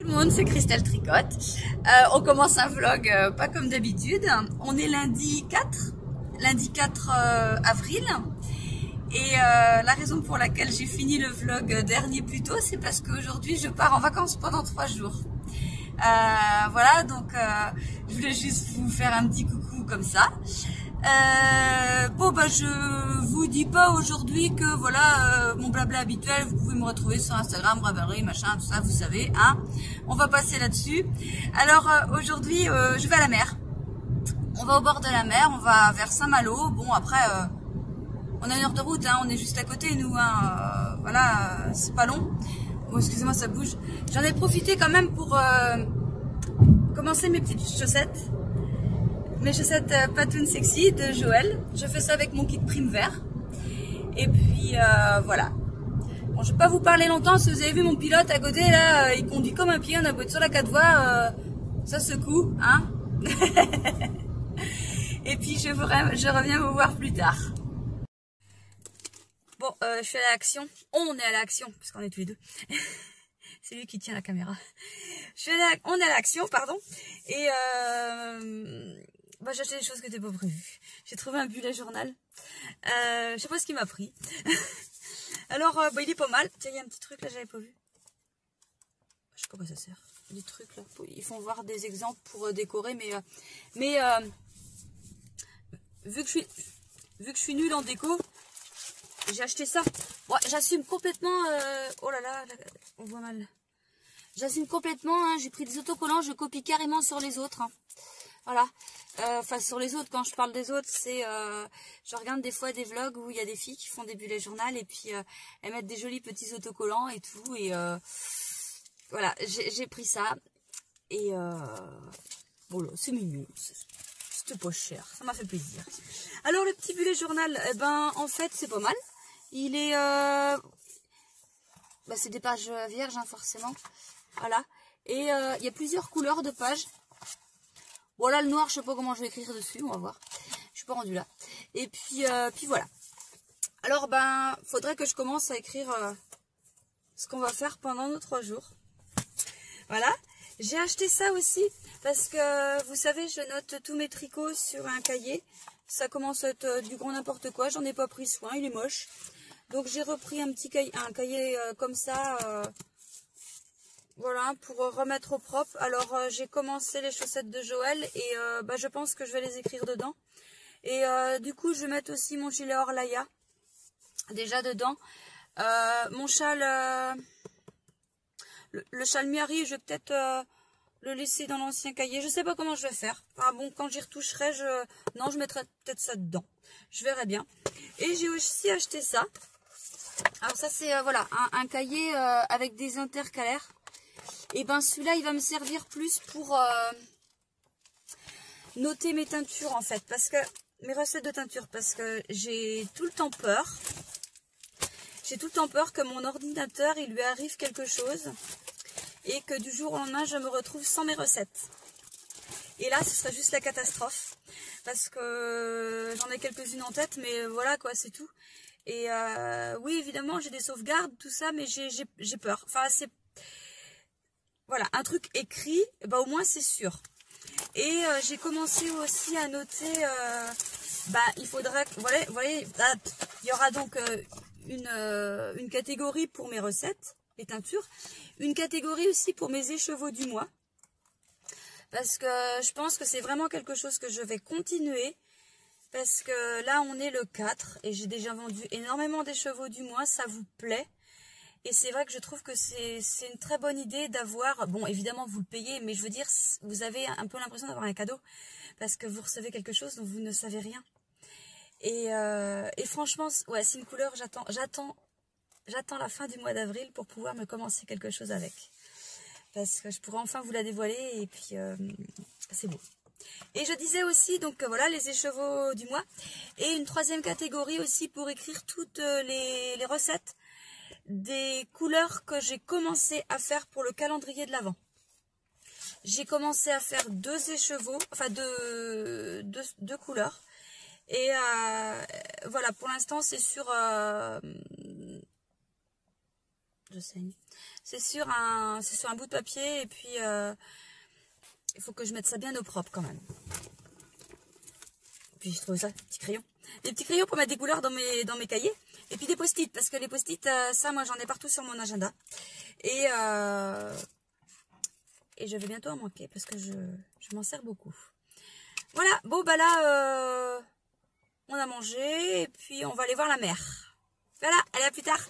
Tout le monde, c'est Christelle Tricotte. On commence un vlog pas comme d'habitude. On est lundi 4 avril. Et la raison pour laquelle j'ai fini le vlog dernier plus tôt, c'est parce qu'aujourd'hui je pars en vacances pendant 3 jours. Voilà, donc je voulais juste vous faire un petit coucou comme ça. Bon bah je vous dis pas aujourd'hui que voilà mon blabla habituel, vous pouvez me retrouver sur Instagram, Ravelry, machin, tout ça, vous savez, hein. On va passer là-dessus. Alors aujourd'hui je vais à la mer. On va au bord de la mer, on va vers Saint-Malo. Bon après on a 1 heure de route, hein, on est juste à côté nous, hein. Voilà, c'est pas long. Bon excusez-moi ça bouge. J'en ai profité quand même pour commencer mes petites chaussettes. Mes chaussettes Patoon Sexy de Joël. Je fais ça avec mon kit prime vert. Et puis voilà. Bon, je vais pas vous parler longtemps. Si vous avez vu mon pilote à côté là, il conduit comme un pied. On a beau être sur la 4 voies, ça secoue, hein. Et puis je reviens vous voir plus tard. Bon, je suis à l'action. On est à l'action parce qu'on est tous les deux. C'est lui qui tient la caméra. On est à l'action, pardon. Et bah, j'ai acheté des choses que t'es pas prévues. J'ai trouvé un bullet journal. Je sais pas ce qu'il m'a pris. Alors, bah, il est pas mal. Tiens, il y a un petit truc là, j'avais pas vu. Je sais pas quoi ça sert. Des trucs là. Ils font voir des exemples pour décorer, mais vu que je suis nulle en déco, j'ai acheté ça. Bon, j'assume complètement. Oh là là, on voit mal. J'assume complètement. Hein, j'ai pris des autocollants, je copie carrément sur les autres. Hein. Voilà. Enfin sur les autres, quand je parle des autres, c'est je regarde des fois des vlogs où il y a des filles qui font des bullets journal et puis elles mettent des jolis petits autocollants et tout, et voilà, j'ai pris ça et voilà, c'est mignon, c'était pas cher, ça m'a fait plaisir. Alors le petit bullet journal, eh ben en fait c'est pas mal, il est bah, c'est des pages vierges, hein, forcément, voilà, et il y a plusieurs couleurs de pages. Bon là le noir, je sais pas comment je vais écrire dessus, on va voir. Je suis pas rendue là. Et puis voilà. Alors ben, faudrait que je commence à écrire ce qu'on va faire pendant nos 3 jours. Voilà. J'ai acheté ça aussi parce que vous savez, je note tous mes tricots sur un cahier. Ça commence à être du grand n'importe quoi. J'en ai pas pris soin, il est moche. Donc j'ai repris un cahier comme ça. Voilà, pour remettre au propre. Alors j'ai commencé les chaussettes de Joël et bah, je pense que je vais les écrire dedans. Et du coup je vais mettre aussi mon gilet Orlaya déjà dedans. Mon châle, le châle Miari, je vais peut-être le laisser dans l'ancien cahier. Je sais pas comment je vais faire. Ah bon, quand j'y retoucherai, non, je mettrai peut-être ça dedans. Je verrai bien. Et j'ai aussi acheté ça. Alors ça c'est voilà un cahier avec des intercalaires. Et ben celui-là, il va me servir plus pour noter mes teintures en fait, parce que mes recettes de teinture, parce que j'ai tout le temps peur. J'ai tout le temps peur que mon ordinateur, il lui arrive quelque chose et que du jour au lendemain, je me retrouve sans mes recettes. Et là, ce serait juste la catastrophe, parce que j'en ai quelques-unes en tête, mais voilà quoi, c'est tout. Et oui, évidemment, j'ai des sauvegardes, tout ça, mais j'ai peur. Enfin, c'est... Voilà, un truc écrit, bah au moins c'est sûr. Et j'ai commencé aussi à noter, bah il faudrait, voilà, il y aura donc une catégorie pour mes recettes, les teintures, une catégorie aussi pour mes écheveaux du mois. Parce que je pense que c'est vraiment quelque chose que je vais continuer. Parce que là on est le 4 et j'ai déjà vendu énormément d'écheveaux du mois, ça vous plaît? Et c'est vrai que je trouve que c'est une très bonne idée d'avoir, bon évidemment vous le payez, mais je veux dire, vous avez un peu l'impression d'avoir un cadeau, parce que vous recevez quelque chose dont vous ne savez rien. Et franchement, ouais, c'est une couleur, j'attends la fin du mois d'avril pour pouvoir me commencer quelque chose avec. Parce que je pourrai enfin vous la dévoiler, et puis c'est beau. Et je disais aussi, donc voilà, les écheveaux du mois, et une 3e catégorie aussi pour écrire toutes les recettes des couleurs que j'ai commencé à faire pour le calendrier de l'Avent. J'ai commencé à faire 2 écheveaux, enfin deux couleurs. Et voilà, pour l'instant c'est sur je saigne. C'est sur un bout de papier et puis il faut que je mette ça bien au propre quand même. Puis j'ai trouvé ça, des petits crayons pour mettre des couleurs dans mes cahiers. Et puis des post-it, parce que les post-it, ça moi j'en ai partout sur mon agenda. Et je vais bientôt en manquer parce que je m'en sers beaucoup. Voilà, bon bah là, on a mangé et puis on va aller voir la mer. Voilà, allez à plus tard.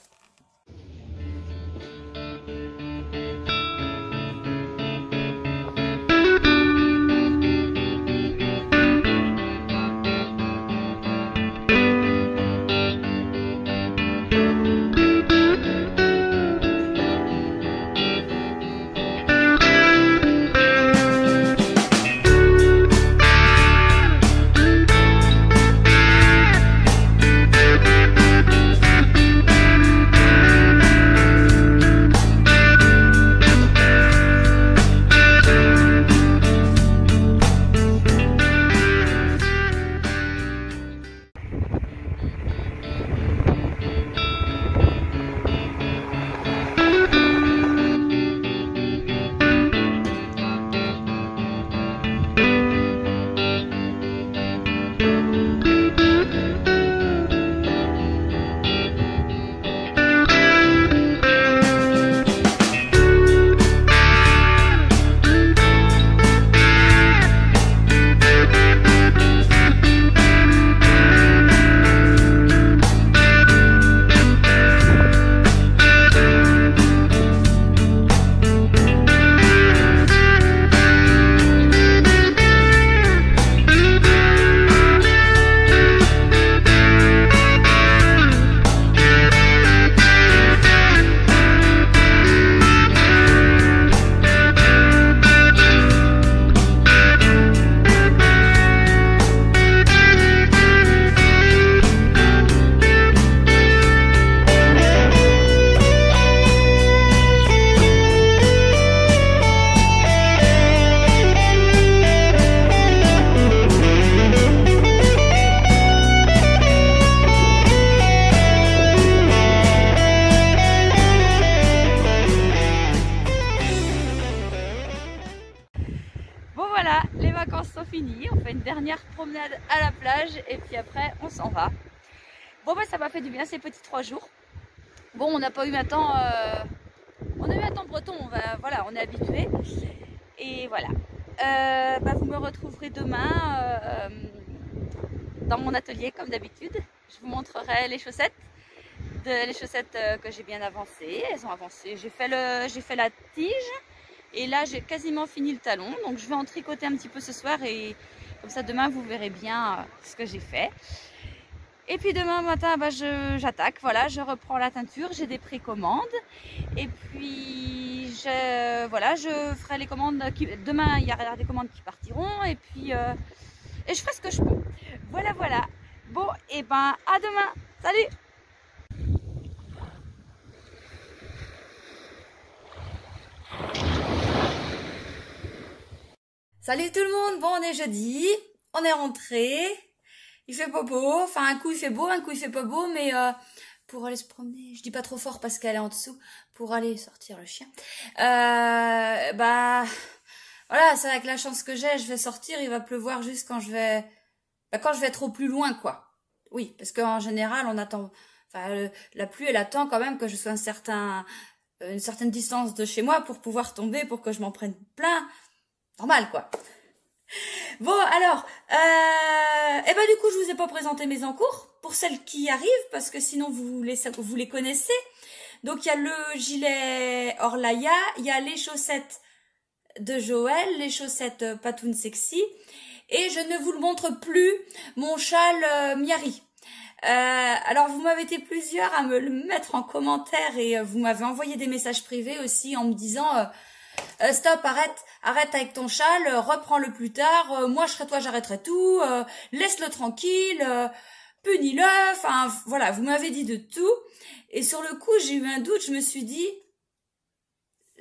On fait une dernière promenade à la plage et puis après on s'en va. Bon bah ça m'a fait du bien ces petits 3 jours. Bon, on n'a pas eu un temps on a eu un temps breton, voilà, on est habitué. Et voilà. Bah, vous me retrouverez demain dans mon atelier comme d'habitude. Je vous montrerai les chaussettes. Les chaussettes que j'ai bien avancées. Elles ont avancé. J'ai fait la tige. Et là, j'ai quasiment fini le talon. Donc, je vais en tricoter un petit peu ce soir. Et comme ça, demain, vous verrez bien ce que j'ai fait. Et puis, demain matin, bah, j'attaque. Voilà, je reprends la teinture. J'ai des précommandes. Et puis, je ferai les commandes. Demain, il y aura des commandes qui partiront. Et puis, et je ferai ce que je peux. Voilà, voilà. Bon, et ben, à demain. Salut! Salut tout le monde, bon on est jeudi, on est rentré, il fait pas beau, enfin un coup il fait beau, un coup il fait pas beau, mais pour aller se promener, je dis pas trop fort parce qu'elle est en dessous, pour aller sortir le chien, bah voilà, c'est avec la chance que j'ai, je vais sortir, il va pleuvoir juste quand je vais être au plus loin quoi. Oui, parce qu'en général on attend, enfin la pluie elle attend quand même que je sois une certaine distance de chez moi pour pouvoir tomber, pour que je m'en prenne plein. Normal quoi. Bon alors, et ben du coup je vous ai pas présenté mes encours pour celles qui arrivent parce que sinon vous les connaissez. Donc il y a le gilet Orlaya, il y a les chaussettes de Joël, les chaussettes Patoun Sexy et je ne vous le montre plus, mon châle Miari. Alors vous m'avez été plusieurs à me le mettre en commentaire et vous m'avez envoyé des messages privés aussi en me disant stop, arrête avec ton châle, reprends-le plus tard, moi je serai toi, j'arrêterai tout, laisse-le tranquille, punis-le, enfin voilà, vous m'avez dit de tout. Et sur le coup, j'ai eu un doute, je me suis dit,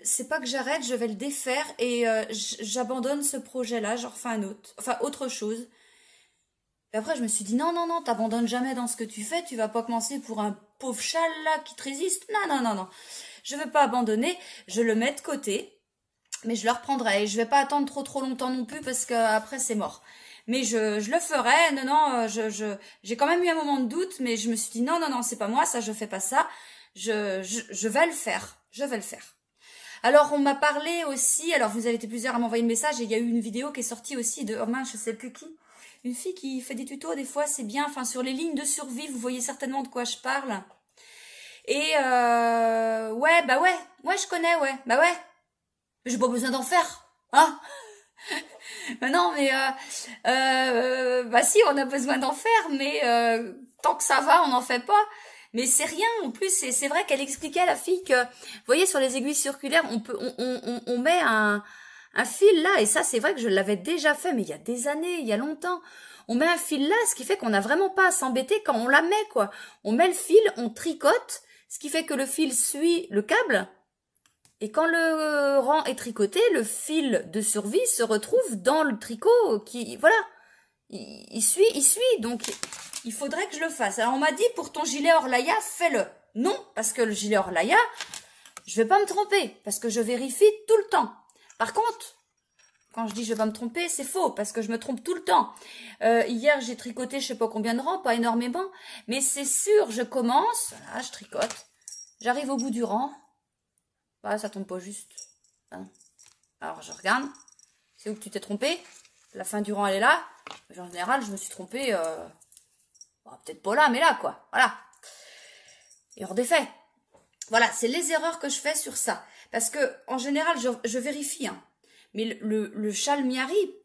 c'est pas que j'arrête, je vais le défaire et j'abandonne ce projet-là, j'en refais un autre, enfin autre chose. Et après, je me suis dit, non, t'abandonnes jamais dans ce que tu fais, tu vas pas commencer pour pauvre châle là qui te résiste. Non, non, non, non. Je veux pas abandonner. Je le mets de côté. Mais je le reprendrai. Et je vais pas attendre trop longtemps non plus parce que après c'est mort. Mais je le ferai. Non, non, j'ai quand même eu un moment de doute, mais je me suis dit non, non, non, c'est pas moi, ça, je fais pas ça. Je vais le faire. Je vais le faire. Alors, on m'a parlé aussi, alors vous avez été plusieurs à m'envoyer un message, et il y a eu une vidéo qui est sortie aussi de, oh mince, je sais plus qui, une fille qui fait des tutos, des fois, c'est bien, enfin, sur les lignes de survie, vous voyez certainement de quoi je parle. Et, ouais, je connais, ouais, bah ouais. J'ai pas besoin d'en faire, hein. Bah non, mais, bah si, on a besoin d'en faire, mais, tant que ça va, on n'en fait pas. Mais c'est rien, en plus, c'est vrai qu'elle expliquait à la fille que, vous voyez, sur les aiguilles circulaires, on met un fil là, et ça, c'est vrai que je l'avais déjà fait, mais il y a des années, il y a longtemps. On met un fil là, ce qui fait qu'on n'a vraiment pas à s'embêter quand on la met, quoi. On met le fil, on tricote, ce qui fait que le fil suit le câble, et quand le rang est tricoté, le fil de survie se retrouve dans le tricot qui, voilà, il suit, donc il faudrait que je le fasse. Alors on m'a dit pour ton gilet Orlaya, fais-le. Non, parce que le gilet Orlaya, je vais pas me tromper, parce que je vérifie tout le temps. Par contre, quand je dis je vais pas me tromper, c'est faux, parce que je me trompe tout le temps. Hier, j'ai tricoté je sais pas combien de rangs, pas énormément, mais c'est sûr, je commence, voilà, je tricote, j'arrive au bout du rang, bah, ça tombe pas juste. Hein. Alors je regarde, c'est où que tu t'es trompé? La fin du rang, elle est là. En général, je me suis trompée, bon, peut-être pas là, mais là, quoi. Voilà. Et on redéfait. Voilà, c'est les erreurs que je fais sur ça. Parce que, en général, je vérifie. Hein. Mais le châle Miari,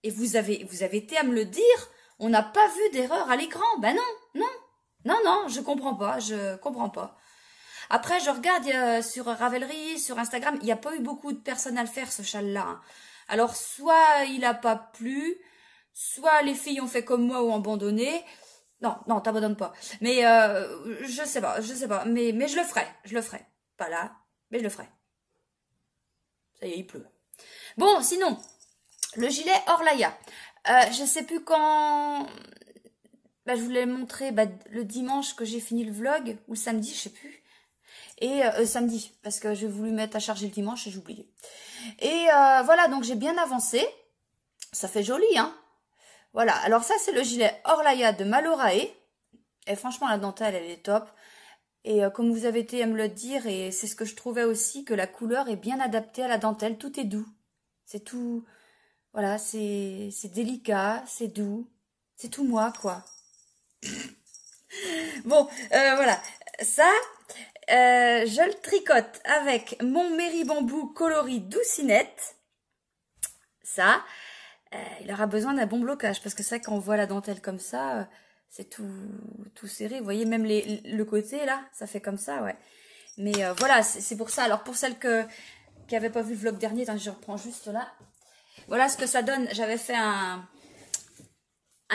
et vous avez été à me le dire, on n'a pas vu d'erreur à l'écran. Ben non, je comprends pas. Après, je regarde sur Ravelry, sur Instagram, il n'y a pas eu beaucoup de personnes à le faire, ce châle-là. Hein. Alors, soit il a pas plu, soit les filles ont fait comme moi ou abandonné. Non, t'abandonnes pas. Mais je sais pas. Mais je le ferai. Pas là, mais je le ferai. Ça y est, il pleut. Bon, sinon, le gilet Orlaya. Je sais plus quand... Bah, je voulais montrer le dimanche que j'ai fini le vlog, ou le samedi, je sais plus. Et samedi, parce que j'ai voulu mettre à charger le dimanche et j'ai oublié. Et voilà, donc j'ai bien avancé. Ça fait joli, hein. Voilà, alors ça c'est le gilet Orlaya de Malorae. Et franchement, la dentelle, elle est top. Et comme vous avez été à me le dire, et c'est ce que je trouvais aussi, que la couleur est bien adaptée à la dentelle. Tout est doux. C'est tout... Voilà, c'est délicat, c'est doux. C'est tout moi, quoi. Bon, voilà. Ça... je le tricote avec mon Merry Bambou coloris Doucinette. Ça, il aura besoin d'un bon blocage parce que c'est vrai quand on voit la dentelle comme ça, c'est tout serré. Vous voyez, même le côté là, ça fait comme ça, ouais. Mais voilà, c'est pour ça. Alors pour celles qui n'avaient pas vu le vlog dernier, attends, je reprends juste là. Voilà ce que ça donne. J'avais fait un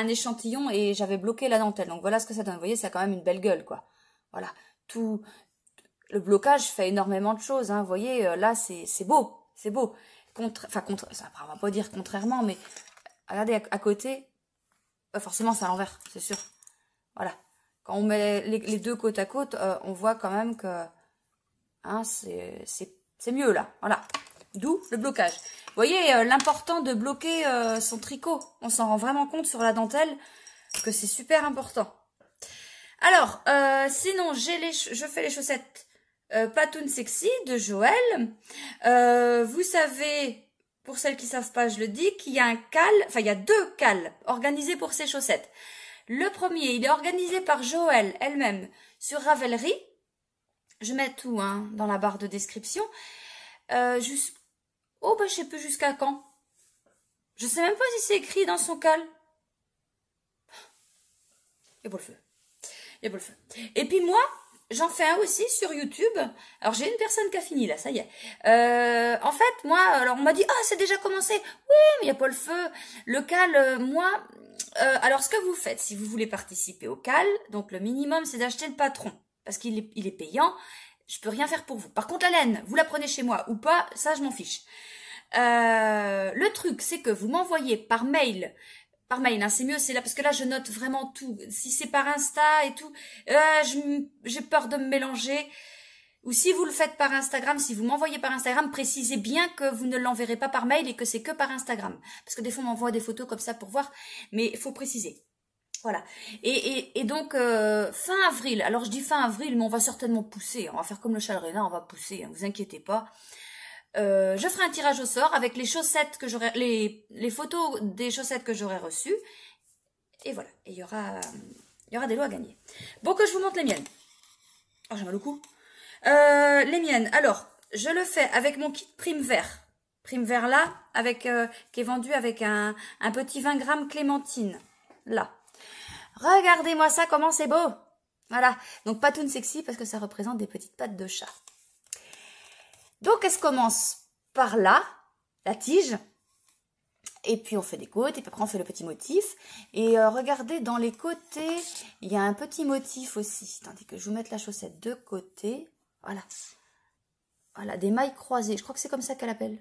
échantillon et j'avais bloqué la dentelle. Donc voilà ce que ça donne. Vous voyez, ça a quand même une belle gueule, quoi. Voilà, le blocage fait énormément de choses, hein. Vous voyez, là, c'est beau, c'est beau. Ça, on va pas dire contrairement, mais regardez à côté, forcément, c'est à l'envers, c'est sûr. Voilà. Quand on met les deux côte à côte, on voit quand même que hein, c'est mieux, là. Voilà. D'où le blocage. Vous voyez, l'important de bloquer son tricot. On s'en rend vraiment compte sur la dentelle que c'est super important. Alors, sinon, je fais les chaussettes Patoon Sexy de Joël. Vous savez, pour celles qui ne savent pas, je le dis, qu'il y a un cal, enfin il y a 2 cals organisés pour ces chaussettes. Le premier, il est organisé par Joël elle-même sur Ravelry. Je mets tout hein, dans la barre de description. Oh, bah je sais plus jusqu'à quand. Je sais même pas si c'est écrit dans son cal. Il y a pas le feu. Et puis moi, j'en fais un aussi sur YouTube. Alors, j'ai une personne qui a fini, là, ça y est. En fait, moi, alors on m'a dit, ah, c'est déjà commencé. Oui, mais il n'y a pas le feu. Le cal, moi... alors, ce que vous faites, si vous voulez participer au cal, donc le minimum, c'est d'acheter le patron. Parce qu'il est payant. Je peux rien faire pour vous. Par contre, la laine, vous la prenez chez moi ou pas, ça, je m'en fiche. Le truc, c'est que vous m'envoyez par mail... par mail, hein, c'est mieux, c'est là, parce que là, je note vraiment tout. Si c'est par Insta et tout, j'ai peur de me mélanger. Ou si vous le faites par Instagram, si vous m'envoyez par Instagram, précisez bien que vous ne l'enverrez pas par mail et que c'est que par Instagram. Parce que des fois, on m'envoie des photos comme ça pour voir, mais il faut préciser. Voilà. Et donc, fin avril, alors je dis fin avril, mais on va certainement pousser. On va faire comme le Chalrena, on va pousser, hein, vous inquiétez pas. Je ferai un tirage au sort avec les chaussettes que j'aurai, les photos des chaussettes que j'aurai reçues. Et voilà. Et il y aura des lots à gagner. Bon, que je vous montre les miennes. Oh, j'ai mal au cou. Les miennes. Alors, je le fais avec mon kit prime vert. Prime vert là, avec qui est vendu avec un petit 20 grammes clémentine. Là. Regardez-moi ça, comment c'est beau. Voilà. Donc, patoune sexy parce que ça représente des petites pattes de chat. Donc, elle se commence par là, la tige. Et puis, on fait des côtes. Et puis après, on fait le petit motif. Et regardez, dans les côtés, il y a un petit motif aussi. Tandis que je vous mette la chaussette de côté. Voilà. Voilà, des mailles croisées. Je crois que c'est comme ça qu'elle appelle.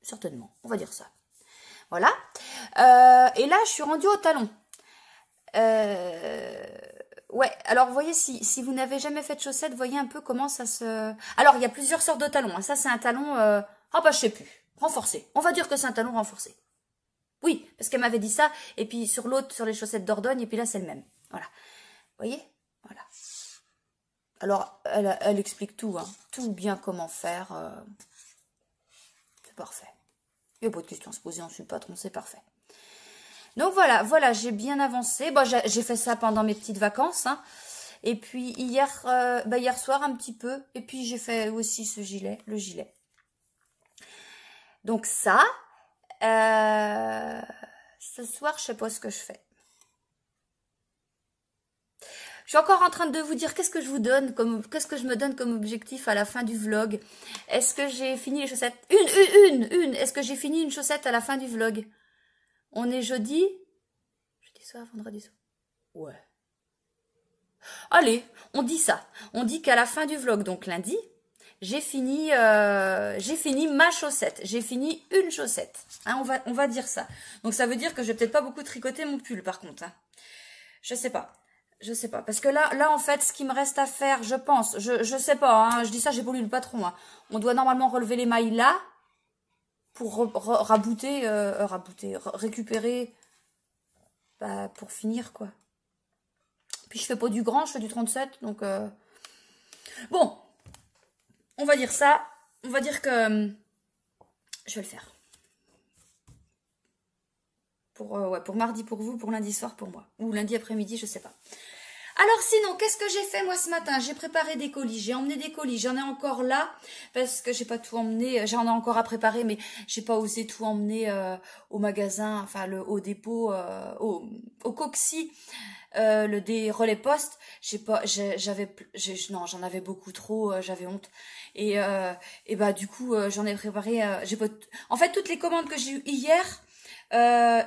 Certainement, on va dire ça. Voilà. Et là, je suis rendue au talon. Ouais, alors vous voyez, si vous n'avez jamais fait de chaussettes, voyez un peu comment ça se... Alors, il y a plusieurs sortes de talons. Hein. Ça, c'est un talon... Ah bah, je sais plus. Renforcé. On va dire que c'est un talon renforcé. Oui, parce qu'elle m'avait dit ça. Et puis, sur l'autre, sur les chaussettes d'Ordogne. Et puis là, c'est le même. Voilà. Vous voyez? Voilà. Alors, elle explique tout. Hein. Tout bien comment faire. C'est parfait. Il n'y a pas de question à se poser, on suit le patron, c'est parfait. Donc voilà, j'ai bien avancé. Bon, j'ai fait ça pendant mes petites vacances. Hein. Et puis hier soir un petit peu. Et puis j'ai fait aussi ce gilet, le gilet. Donc ça, ce soir, je sais pas ce que je fais. Je suis encore en train de vous dire qu'est-ce que je vous donne, qu'est-ce que je me donne comme objectif à la fin du vlog. Est-ce que j'ai fini les chaussettes? Une. Est-ce que j'ai fini une chaussette à la fin du vlog? On est jeudi soir, vendredi soir. Ouais. Allez, on dit ça. On dit qu'à la fin du vlog, donc lundi, j'ai fini ma chaussette. J'ai fini une chaussette. Hein, on va dire ça. Donc ça veut dire que je vais peut-être pas beaucoup tricoter mon pull par contre. Hein. Je sais pas. Je sais pas. Parce que là, en fait, ce qui me reste à faire, je pense, je sais pas, hein, je dis ça, j'ai pas lu le patron. Hein. On doit normalement relever les mailles là pour récupérer pour finir, quoi. Puis je fais pas du grand, je fais du 37, donc... Bon, on va dire ça. On va dire que je vais le faire. Pour mardi pour vous, pour lundi soir pour moi. Ou lundi après-midi, je sais pas. Alors sinon, qu'est-ce que j'ai fait moi ce matin? J'ai préparé des colis, j'ai emmené des colis, j'en ai encore là, parce que j'ai pas tout emmené, j'en ai encore à préparer, mais j'ai pas osé tout emmener au magasin, enfin au dépôt, au Coxy, des relais poste. Non, j'en avais beaucoup trop, j'avais honte. Et bah du coup, j'en ai préparé, en fait, toutes les commandes que j'ai eues hier,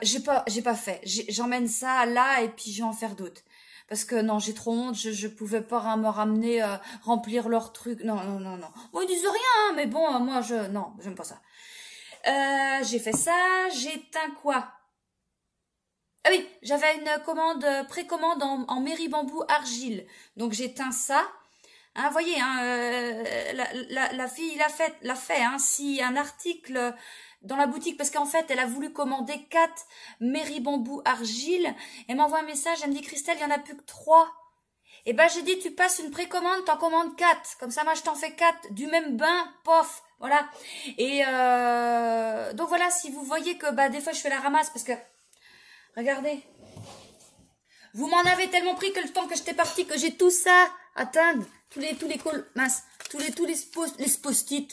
j'ai pas fait. J'emmène ça là et puis je vais en faire d'autres. Parce que non, j'ai trop honte, je pouvais pas me ramener remplir leurs trucs. Non. Bon, ils disent rien, hein, mais bon, moi, non, j'aime pas ça. J'ai fait ça, j'ai éteint quoi? Ah oui, j'avais une précommande en mairie bambou argile. Donc j'ai éteint ça. Hein, voyez, hein, la fille l'a fait. Hein, si un article dans la boutique, parce qu'en fait, elle a voulu commander 4 mairie bambou argile. Elle m'envoie un message, elle me dit, Christelle, il n'y en a plus que 3. Et ben, j'ai dit, tu passes une précommande, t'en commandes 4. Comme ça, moi, je t'en fais 4 du même bain, pof, voilà. Et donc voilà, si vous voyez que des fois, je fais la ramasse, parce que, regardez, vous m'en avez tellement pris que le temps que j'étais partie, que j'ai tout ça à teindre, tous les mince, tous les post-it,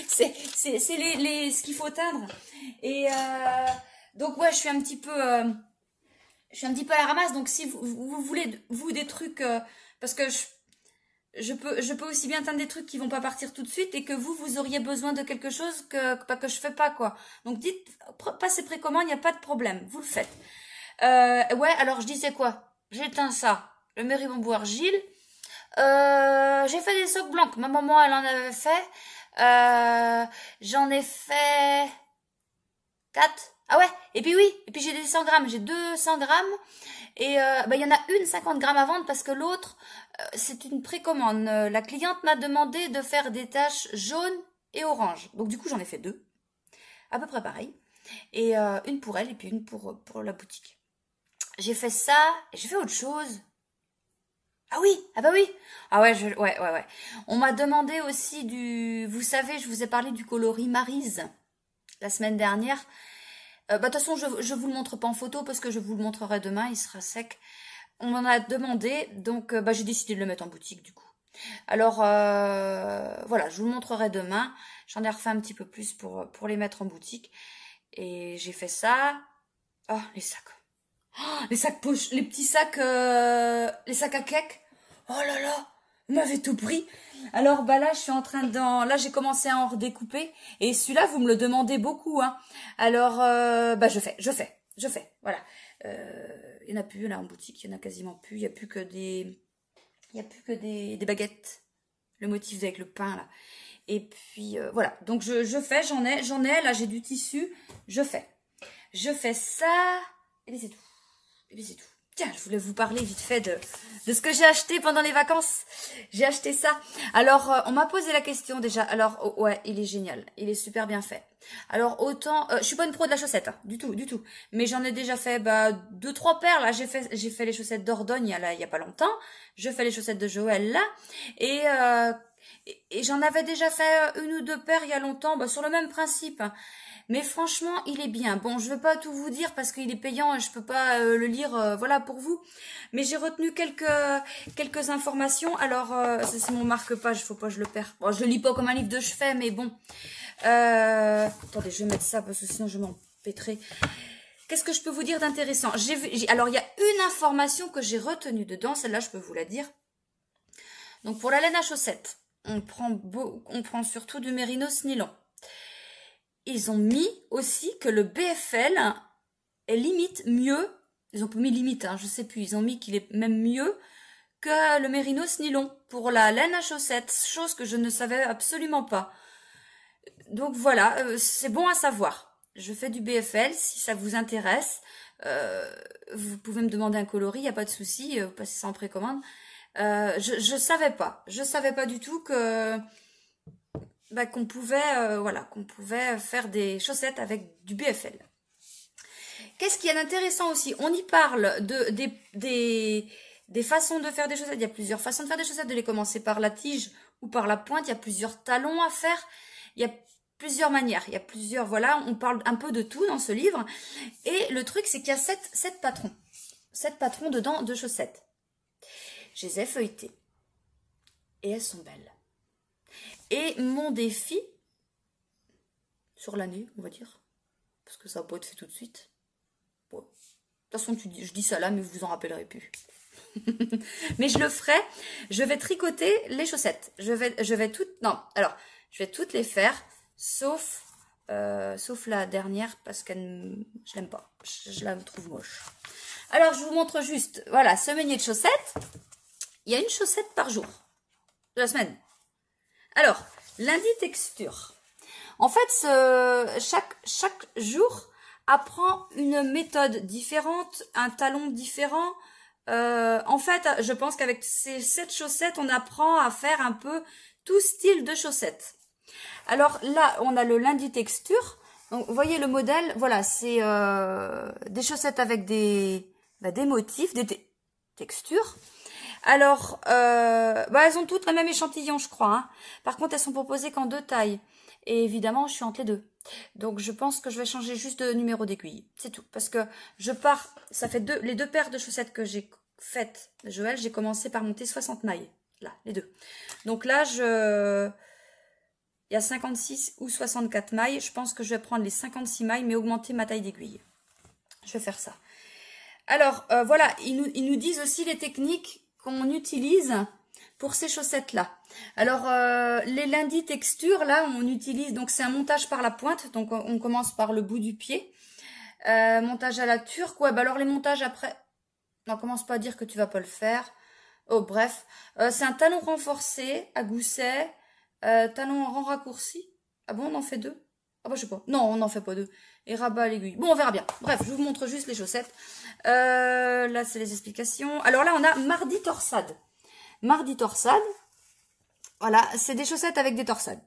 c'est ce qu'il faut teindre. Et donc ouais, je suis un petit peu à la ramasse. Donc si vous voulez des trucs, parce que je peux aussi bien teindre des trucs qui vont pas partir tout de suite et que vous auriez besoin de quelque chose que je fais pas, quoi. Donc dites, passez précommande, il n'y a pas de problème, vous le faites. Ouais, alors je disais quoi? J'éteins ça. Le mairie bambou argile. J'ai fait des socks blancs. Ma maman, elle en avait fait. J'en ai fait 4. Ah ouais, et puis oui, et puis j'ai des 100 grammes, j'ai 200 grammes, et il y en a une 50 grammes à vendre parce que l'autre, c'est une précommande. La cliente m'a demandé de faire des taches jaunes et orange. Donc du coup, j'en ai fait 2, à peu près pareil, et une pour elle et puis une pour la boutique. J'ai fait ça, et j'ai fait autre chose. Ah oui, ah bah oui. Ah ouais, ouais. On m'a demandé aussi vous savez, je vous ai parlé du coloris Maryse la semaine dernière. De toute façon, je vous le montre pas en photo parce que je vous le montrerai demain, il sera sec. On m'en a demandé, donc j'ai décidé de le mettre en boutique du coup. Alors voilà, je vous le montrerai demain. J'en ai refait un petit peu plus pour les mettre en boutique. Et j'ai fait ça. Oh, les sacs. Oh, les sacs poches, les petits sacs, les sacs à cake. Oh là là, vous m'avez tout pris. Alors là, je suis en train là, j'ai commencé à en redécouper. Et celui-là, vous me le demandez beaucoup, hein. Alors, je fais. Voilà. Il n'y en a plus là en boutique, il y en a quasiment plus. Il n'y a plus que des baguettes. Le motif avec le pain là. Et puis voilà. Donc je fais, j'en ai. Là, j'ai du tissu. Je fais ça. Et puis c'est tout. Tiens, je voulais vous parler vite fait de ce que j'ai acheté pendant les vacances. J'ai acheté ça. Alors, on m'a posé la question déjà. Alors, ouais, il est génial. Il est super bien fait. Alors, autant... je suis pas une pro de la chaussette, hein, du tout. Mais j'en ai déjà fait 2-3 paires. Là, j'ai fait les chaussettes d'Ordogne il y a pas longtemps. Je fais les chaussettes de Joël là. Et j'en avais déjà fait 1 ou 2 paires il y a longtemps, sur le même principe. Hein. Mais franchement, il est bien. Bon, je ne vais pas tout vous dire parce qu'il est payant et je peux pas le lire, voilà, pour vous. Mais j'ai retenu quelques informations. Alors, c'est mon marque-page, faut pas que je le perds. Bon, je le lis pas comme un livre de chevet, mais bon. Attendez, je vais mettre ça parce que sinon je m'empêterai. Qu'est-ce que je peux vous dire d'intéressant? Alors, il y a une information que j'ai retenue dedans. Celle-là, je peux vous la dire. Donc, pour la laine à chaussettes, on prend surtout du mérinos nylon. Ils ont mis aussi que le BFL est limite mieux. Ils ont pas mis limite, hein, je sais plus. Ils ont mis qu'il est même mieux que le mérinos nylon pour la laine à chaussettes, chose que je ne savais absolument pas. Donc voilà, c'est bon à savoir. Je fais du BFL, si ça vous intéresse. Vous pouvez me demander un coloris, il n'y a pas de souci, passez ça en précommande. Je savais pas du tout que qu'on pouvait faire des chaussettes avec du BFL. Qu'est-ce qu'il y a d'intéressant aussi? On y parle des façons de faire des chaussettes. Il y a plusieurs façons de faire des chaussettes, de les commencer par la tige ou par la pointe. Il y a plusieurs talons à faire. Il y a plusieurs manières. Il y a plusieurs, voilà, on parle un peu de tout dans ce livre. Et le truc, c'est qu'il y a 7 patrons. 7 patrons dedans de chaussettes. Je les ai feuilletées. Et elles sont belles. Et mon défi, sur l'année, on va dire, parce que ça va pas être fait tout de suite. Bon. De toute façon, je dis ça là, mais vous vous en rappellerez plus. Mais je le ferai. Je vais tricoter les chaussettes. Je vais toutes les faire, sauf la dernière, parce que je l'aime pas. Je la trouve moche. Alors, je vous montre juste, voilà, semainier de chaussettes. Il y a une chaussette par jour de la semaine. Alors, lundi texture. En fait, chaque jour apprend une méthode différente, un talon différent. En fait, je pense qu'avec ces 7 chaussettes, on apprend à faire un peu tout style de chaussettes. Alors là, on a le lundi texture. Donc, vous voyez le modèle, voilà, c'est des chaussettes avec des motifs, des textures. Alors, elles ont toutes le même échantillon, je crois. Hein. Par contre, elles sont proposées qu'en 2 tailles. Et évidemment, je suis entre les 2. Donc, je pense que je vais changer juste de numéro d'aiguille. C'est tout. Parce que je pars, ça fait les 2 paires de chaussettes que j'ai faites de Joël. J'ai commencé par monter 60 mailles. Là, les 2. Donc là, il y a 56 ou 64 mailles. Je pense que je vais prendre les 56 mailles, mais augmenter ma taille d'aiguille. Je vais faire ça. Alors, voilà, ils nous disent aussi les techniques qu'on utilise pour ces chaussettes-là. Alors, les lundis texture, là, on utilise, donc c'est un montage par la pointe, donc on commence par le bout du pied. Montage à la turque, ouais, alors les montages après, non, commence pas à dire que tu vas pas le faire. Oh, bref, c'est un talon renforcé à gousset, talon en rang raccourci. Ah bon, on en fait 2? Ah bah je sais pas. Non, on n'en fait pas deux. Et rabat à l'aiguille. Bon, on verra bien. Bref, je vous montre juste les chaussettes. Là, c'est les explications. Alors là, on a mardi torsade. Mardi torsade. Voilà, c'est des chaussettes avec des torsades.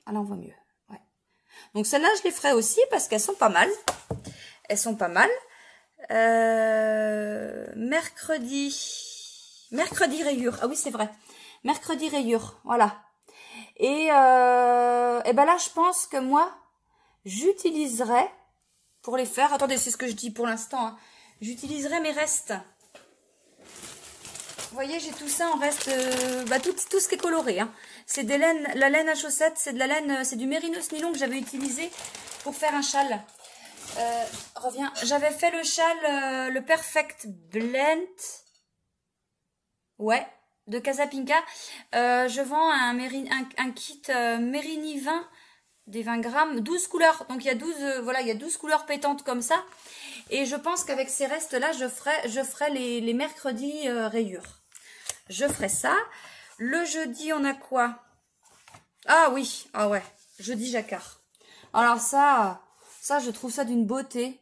Ah là, on voit mieux. Ouais. Donc celles-là, je les ferai aussi parce qu'elles sont pas mal. Elles sont pas mal. Mercredi rayure. Ah oui, c'est vrai. Mercredi rayure. Voilà. Et ben là, je pense que moi, j'utiliserai, pour les faire, attendez, c'est ce que je dis pour l'instant, hein, j'utiliserai mes restes. Vous voyez, j'ai tout ça en reste, tout ce qui est coloré. Hein. C'est des laines, la laine à chaussettes, c'est de la laine, c'est du mérinos nylon que j'avais utilisé pour faire un châle. Reviens, j'avais fait le châle, le Perfect Blend, ouais, de Casapinka. Je vends un kit Mérini 20, des 20 grammes, 12 couleurs. Donc il y a 12, voilà, il y a 12 couleurs pétantes comme ça. Et je pense qu'avec ces restes-là, je ferai les mercredis rayures. Je ferai ça. Le jeudi, on a quoi? Ah oui, ah ouais, jeudi jacquard. Alors ça, je trouve ça d'une beauté.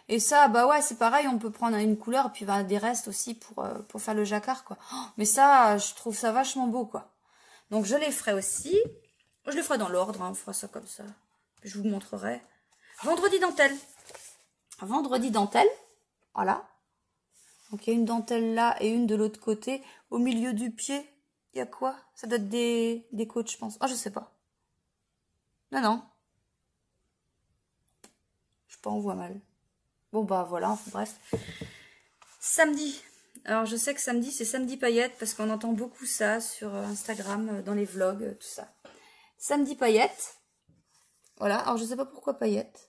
Et ça, bah ouais, c'est pareil, on peut prendre une couleur et puis des restes aussi pour faire le jacquard, quoi. Oh, mais ça, je trouve ça vachement beau, quoi. Donc je les ferai aussi. Je les ferai dans l'ordre, hein, on fera ça comme ça. Puis je vous montrerai. Vendredi dentelle. Vendredi dentelle, voilà. Donc il y a une dentelle là et une de l'autre côté. Au milieu du pied, il y a quoi? Ça doit être des côtes, je pense. Ah, je sais pas. Non, non. Je sais pas, on voit mal. Bon, bah voilà, enfin, bref. Samedi. Alors, je sais que samedi, c'est samedi paillettes, parce qu'on entend beaucoup ça sur Instagram, dans les vlogs, tout ça. Samedi paillettes. Voilà, alors je sais pas pourquoi paillettes.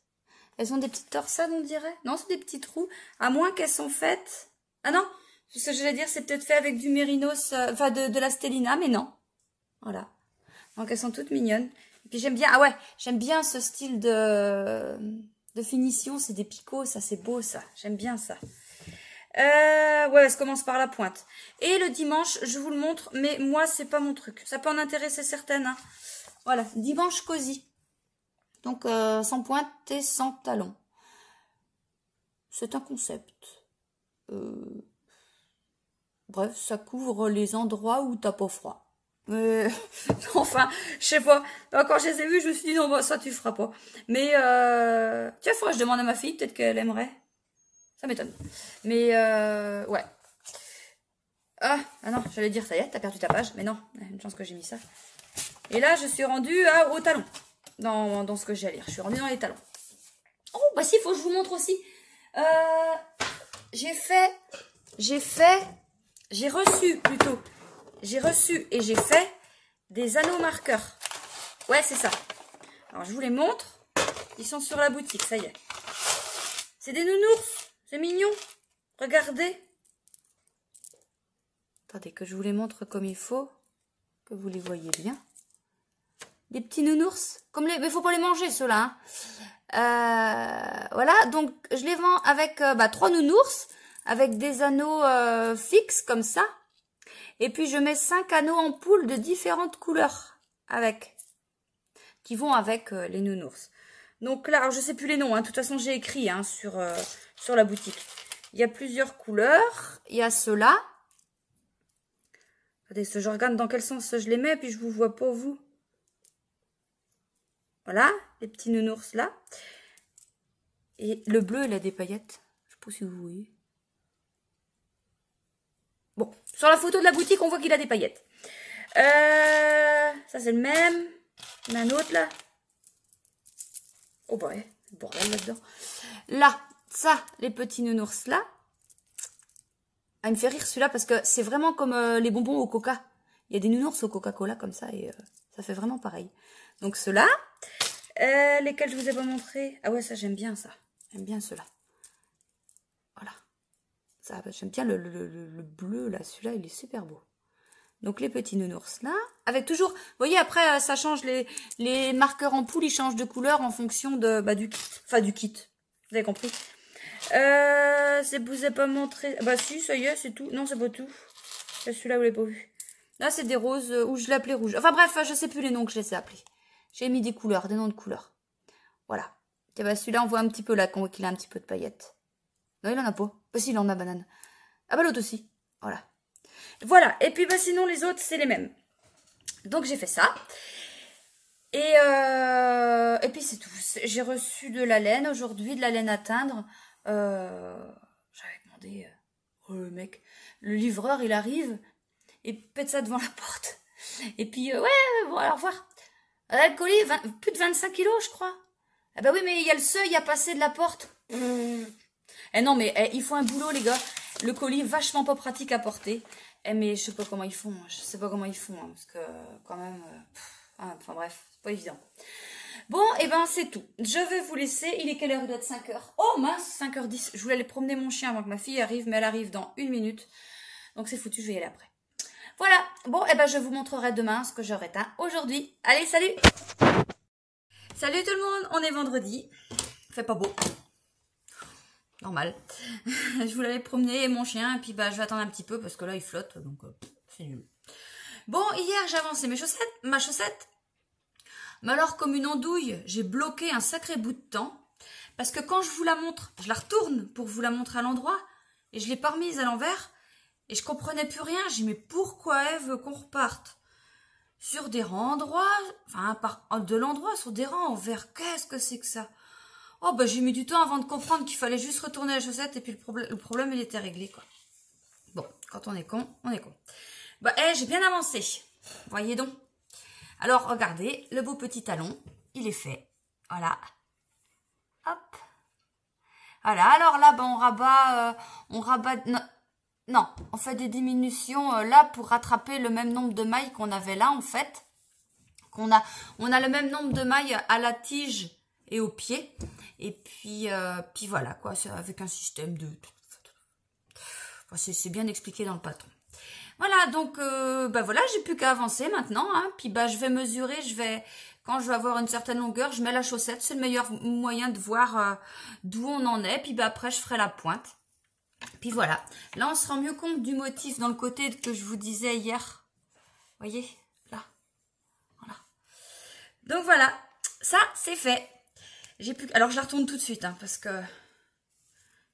Elles ont des petites torsades, on dirait. Non, c'est des petits trous. À moins qu'elles sont faites... Ah non, ce que j'allais dire, c'est peut-être fait avec du mérinos, enfin de la stélina, mais non. Voilà. Donc elles sont toutes mignonnes. Et puis j'aime bien, ah ouais, j'aime bien ce style de finition, c'est des picots, ça c'est beau ça. J'aime bien ça. Ouais, ça commence par la pointe. Et le dimanche, je vous le montre, mais moi c'est pas mon truc. Ça peut en intéresser certaines. Hein. Voilà, dimanche cosy. Donc sans pointe et sans talon. C'est un concept. Bref, ça couvre les endroits où t'as pas froid. Enfin, je sais pas. Quand je les ai vus, je me suis dit non, bah, ça tu feras pas. Mais tiens, faudrait que je demande à ma fille, peut-être qu'elle aimerait. Ça m'étonne. Mais ouais. Ah non, j'allais dire ça y est, t'as perdu ta page. Mais non, une chance que j'ai mis ça. Et là, je suis rendue au talon. Dans ce que j'ai à lire. Je suis rendue dans les talons. Oh, bah si, il faut que je vous montre aussi. J'ai reçu et j'ai fait des anneaux marqueurs. Ouais, c'est ça. Alors, je vous les montre. Ils sont sur la boutique, ça y est. C'est des nounours. C'est mignon. Regardez. Attendez, que je vous les montre comme il faut. Que vous les voyez bien. Des petits nounours. Mais il ne faut pas les manger, ceux-là. Hein. Voilà, donc je les vends avec 3 nounours. Avec des anneaux fixes, comme ça. Et puis je mets 5 anneaux en poule de différentes couleurs avec, qui vont avec les nounours. Donc là, alors je sais plus les noms, hein, de toute façon j'ai écrit hein, sur la boutique. Il y a plusieurs couleurs, il y a ceux-là. Attendez, je regarde dans quel sens je les mets, puis je vous vois pas vous. Voilà, les petits nounours là. Et le bleu, il a des paillettes. Je sais pas si vous voyez. Bon, sur la photo de la boutique, on voit qu'il a des paillettes. Ça, c'est le même. Il y en a un autre, là. Oh, bah, ouais, bordel là-dedans. Là, ça, les petits nounours, là. Ah, il me fait rire, celui-là, parce que c'est vraiment comme les bonbons au coca. Il y a des nounours au Coca-Cola, comme ça, et ça fait vraiment pareil. Donc, ceux-là. Lesquels je vous ai pas montré. Ah ouais, ça, j'aime bien, ça. J'aime bien ceux-là. Voilà. J'aime bien le bleu, là. Celui-là, il est super beau. Donc, les petits nounours, là. Avec toujours... Vous voyez, après, ça change les marqueurs en poule. Ils changent de couleur en fonction du kit. Enfin, du kit. Vous avez compris. Je vous ai pas montré... Bah, si, ça y est, c'est tout. Non, c'est pas tout. Celui-là, vous l'avez pas vu. Là, c'est des roses où je l'appelais rouge. Enfin, bref, je sais plus les noms que je les ai appelés. J'ai mis des couleurs, des noms de couleurs. Voilà. Et bah celui-là, on voit un petit peu là qu'il a un petit peu de paillettes. Non, il en a pas. Bah si, il en a, banane. Ah bah l'autre aussi. Voilà. Voilà. Et puis bah sinon, les autres, c'est les mêmes. Donc j'ai fait ça. Et puis c'est tout. J'ai reçu de la laine aujourd'hui, de la laine à teindre. J'avais demandé... le mec, le livreur, il arrive et pète ça devant la porte. Et puis, ouais, bon, alors, au revoir. Le colis, plus de 25 kilos, je crois. Ah bah oui, mais il y a le seuil à passer de la porte. Eh non, mais il faut un boulot, les gars. Le colis, vachement pas pratique à porter. Eh, mais je sais pas comment ils font. Je sais pas comment ils font, hein, parce que, quand même... enfin bref, c'est pas évident. Bon, et ben c'est tout. Je vais vous laisser. Il est quelle heure? Il doit être 5 heures. Oh mince, 5h10. Je voulais aller promener mon chien avant que ma fille arrive, mais elle arrive dans 1 minute. Donc c'est foutu, je vais y aller après. Voilà. Bon, et ben je vous montrerai demain ce que j'aurai éteint aujourd'hui. Allez, salut! Salut tout le monde, on est vendredi. Il fait pas beau. Normal. Je voulais aller promener mon chien, et puis bah je vais attendre un petit peu parce que là il flotte, donc c'est nul. Bon, hier j'ai avancé ma chaussette. Mais alors, comme une andouille, j'ai bloqué un sacré bout de temps. Parce que quand je vous la montre, je la retourne pour vous la montrer à l'endroit. Et je l'ai pas remise à l'envers. Et je comprenais plus rien. J'ai dit, mais pourquoi elle veut qu'on reparte sur des rangs endroits, enfin, de l'endroit sur des rangs envers? Qu'est-ce que c'est que ça? Oh, bah, j'ai mis du temps avant de comprendre qu'il fallait juste retourner la chaussette. Et puis le problème, il était réglé, quoi. Bon, quand on est con, on est con. Bah, j'ai bien avancé. Voyez donc. Alors, regardez, le beau petit talon, il est fait. Voilà. Hop. Voilà, alors là, ben, on rabat, non, on fait des diminutions là pour rattraper le même nombre de mailles qu'on avait là, en fait. On a le même nombre de mailles à la tige et au pied. Et puis voilà, quoi, c'est avec un système de... Enfin, c'est bien expliqué dans le patron. Voilà, donc, bah voilà, j'ai plus qu'à avancer maintenant, hein. Puis, bah, je vais mesurer, quand je vais avoir une certaine longueur, je mets la chaussette. C'est le meilleur moyen de voir d'où on en est. Puis, bah, après, je ferai la pointe. Puis, voilà. Là, on se rend mieux compte du motif dans le côté que je vous disais hier. Voyez, là. Voilà. Donc, voilà. Ça, c'est fait. Alors, je la retourne tout de suite, hein, parce que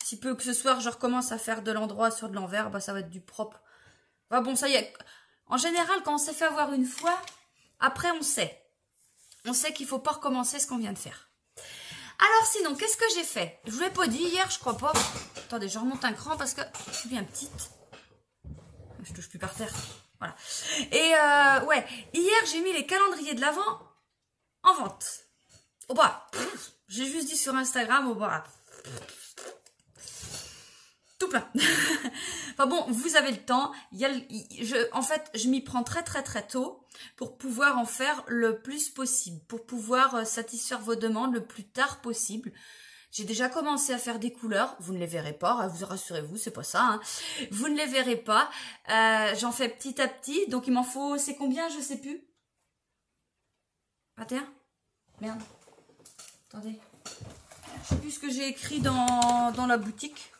si peu que ce soir, je recommence à faire de l'endroit sur de l'envers, bah, ça va être du propre. Enfin bon, ça y est. En général, quand on s'est fait avoir une fois, après on sait. On sait qu'il ne faut pas recommencer ce qu'on vient de faire. Alors sinon, qu'est-ce que j'ai fait? Je ne vous l'ai pas dit hier, je crois pas. Attendez, je remonte un cran parce que je suis bien petite. Je touche plus par terre. Voilà. Et ouais, hier j'ai mis les calendriers de l'Avent en vente. Au bas. J'ai juste dit sur Instagram, au bas. Tout plein. Enfin bon, vous avez le temps. En fait, je m'y prends très tôt pour pouvoir en faire le plus possible, pour pouvoir satisfaire vos demandes le plus tard possible. J'ai déjà commencé à faire des couleurs. Vous ne les verrez pas, vous rassurez-vous, c'est pas ça. Hein. Vous ne les verrez pas. J'en fais petit à petit. Donc il m'en faut, c'est combien? Je sais plus. 21? Merde. Attendez. Je sais plus ce que j'ai écrit dans la boutique.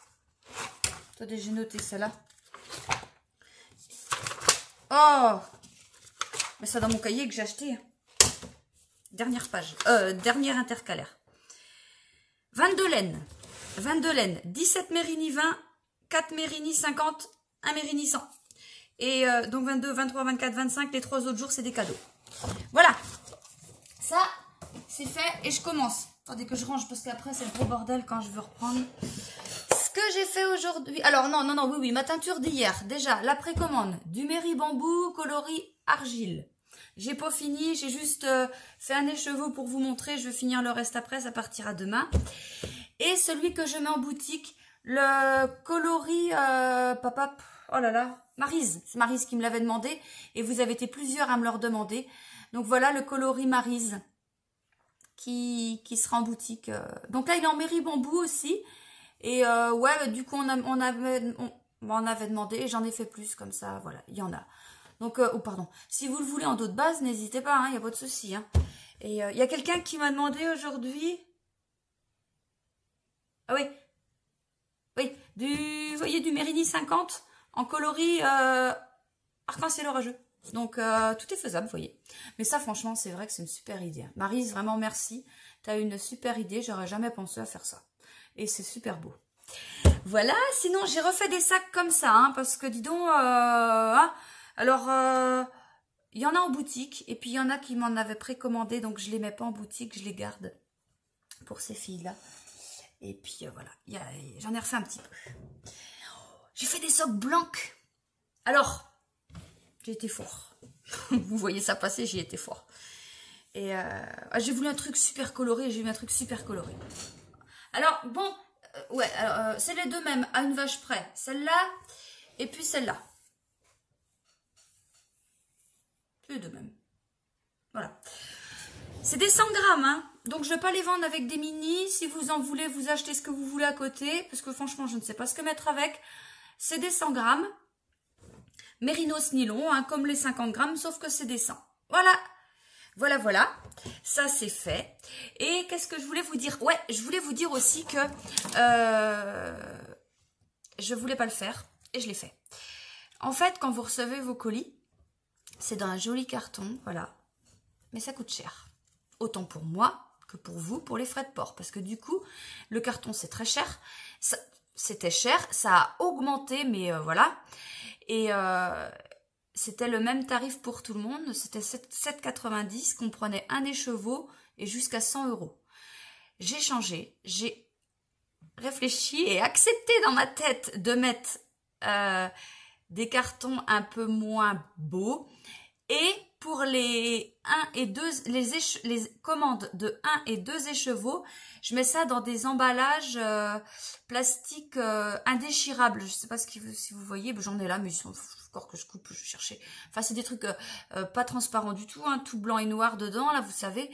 Attendez, j'ai noté ça là. Oh! Mais ça dans mon cahier que j'ai acheté. Dernière page. Dernière intercalaire. 22 laines. 22 laines. 17 Mérini 20, 4 Mérini 50, 1 Mérini 100. Et donc 22, 23, 24, 25, les 3 autres jours, c'est des cadeaux. Voilà. Ça, c'est fait et je commence. Attendez que je range parce qu'après, c'est le gros bordel quand je veux reprendre. Ce que j'ai fait aujourd'hui... Alors, non, oui, ma teinture d'hier. Déjà, la précommande du Mairie Bambou coloris argile. J'ai pas fini, j'ai juste fait un écheveau pour vous montrer. Je vais finir le reste après, ça partira demain. Et celui que je mets en boutique, le coloris... oh là là, Maryse. C'est Maryse qui me l'avait demandé. Et vous avez été plusieurs à me le redemander. Donc voilà le coloris Maryse qui sera en boutique. Donc là, il est en Mairie Bambou aussi. Et ouais, du coup, on avait demandé et j'en ai fait plus comme ça. Voilà, il y en a. Donc, oh pardon, si vous le voulez en d'autres bases, n'hésitez pas, il n'y a pas de souci. Hein. Et il y a quelqu'un qui m'a demandé aujourd'hui... Ah oui, vous voyez, du Mérini 50 en coloris arc-en-ciel orageux. Donc, tout est faisable, vous voyez. Mais ça, franchement, c'est vrai que c'est une super idée. Maryse, vraiment, merci. Tu as une super idée. J'aurais jamais pensé à faire ça. Et c'est super beau. Voilà. Sinon, j'ai refait des sacs comme ça. Hein, parce que, dis donc, hein, alors, il y en a en boutique. Et puis, il y en a qui m'en avaient précommandé. Donc, je les mets pas en boutique. Je les garde pour ces filles-là. Et puis, voilà. J'en ai refait un petit peu. J'ai fait des socks blancs. Alors... j'ai été fort. Vous voyez ça passer, j'y étais fort. Et j'ai voulu un truc super coloré, j'ai eu un truc super coloré. Alors, bon, ouais, c'est les deux mêmes, à une vache près. Celle-là, et puis celle-là. C'est les deux mêmes. Voilà. C'est des 100 grammes, hein. Donc, je ne vais pas les vendre avec des mini. Si vous en voulez, vous achetez ce que vous voulez à côté. Parce que franchement, je ne sais pas ce que mettre avec. C'est des 100 grammes. Mérinos nylon, hein, comme les 50 grammes, sauf que c'est des 100. Voilà. Voilà, voilà. Ça, c'est fait. Et qu'est-ce que je voulais vous dire? Ouais, je voulais vous dire aussi que je voulais pas le faire et je l'ai fait. En fait, quand vous recevez vos colis, c'est dans un joli carton, voilà. Mais ça coûte cher. Autant pour moi que pour vous, pour les frais de port. Parce que du coup, le carton, c'est très cher. C'était cher, ça a augmenté, mais voilà. Et c'était le même tarif pour tout le monde. C'était 7,90, comprenait un écheveau et jusqu'à 100 €. J'ai changé, j'ai réfléchi et accepté dans ma tête de mettre des cartons un peu moins beaux. Et pour les 1 et 2, les commandes de 1 et 2 écheveaux, je mets ça dans des emballages plastiques indéchirables. Je ne sais pas si vous voyez, j'en ai là, mais ils sont encore que je coupe, je vais chercher. Enfin, c'est des trucs pas transparents du tout, hein, tout blanc et noir dedans, là, vous savez.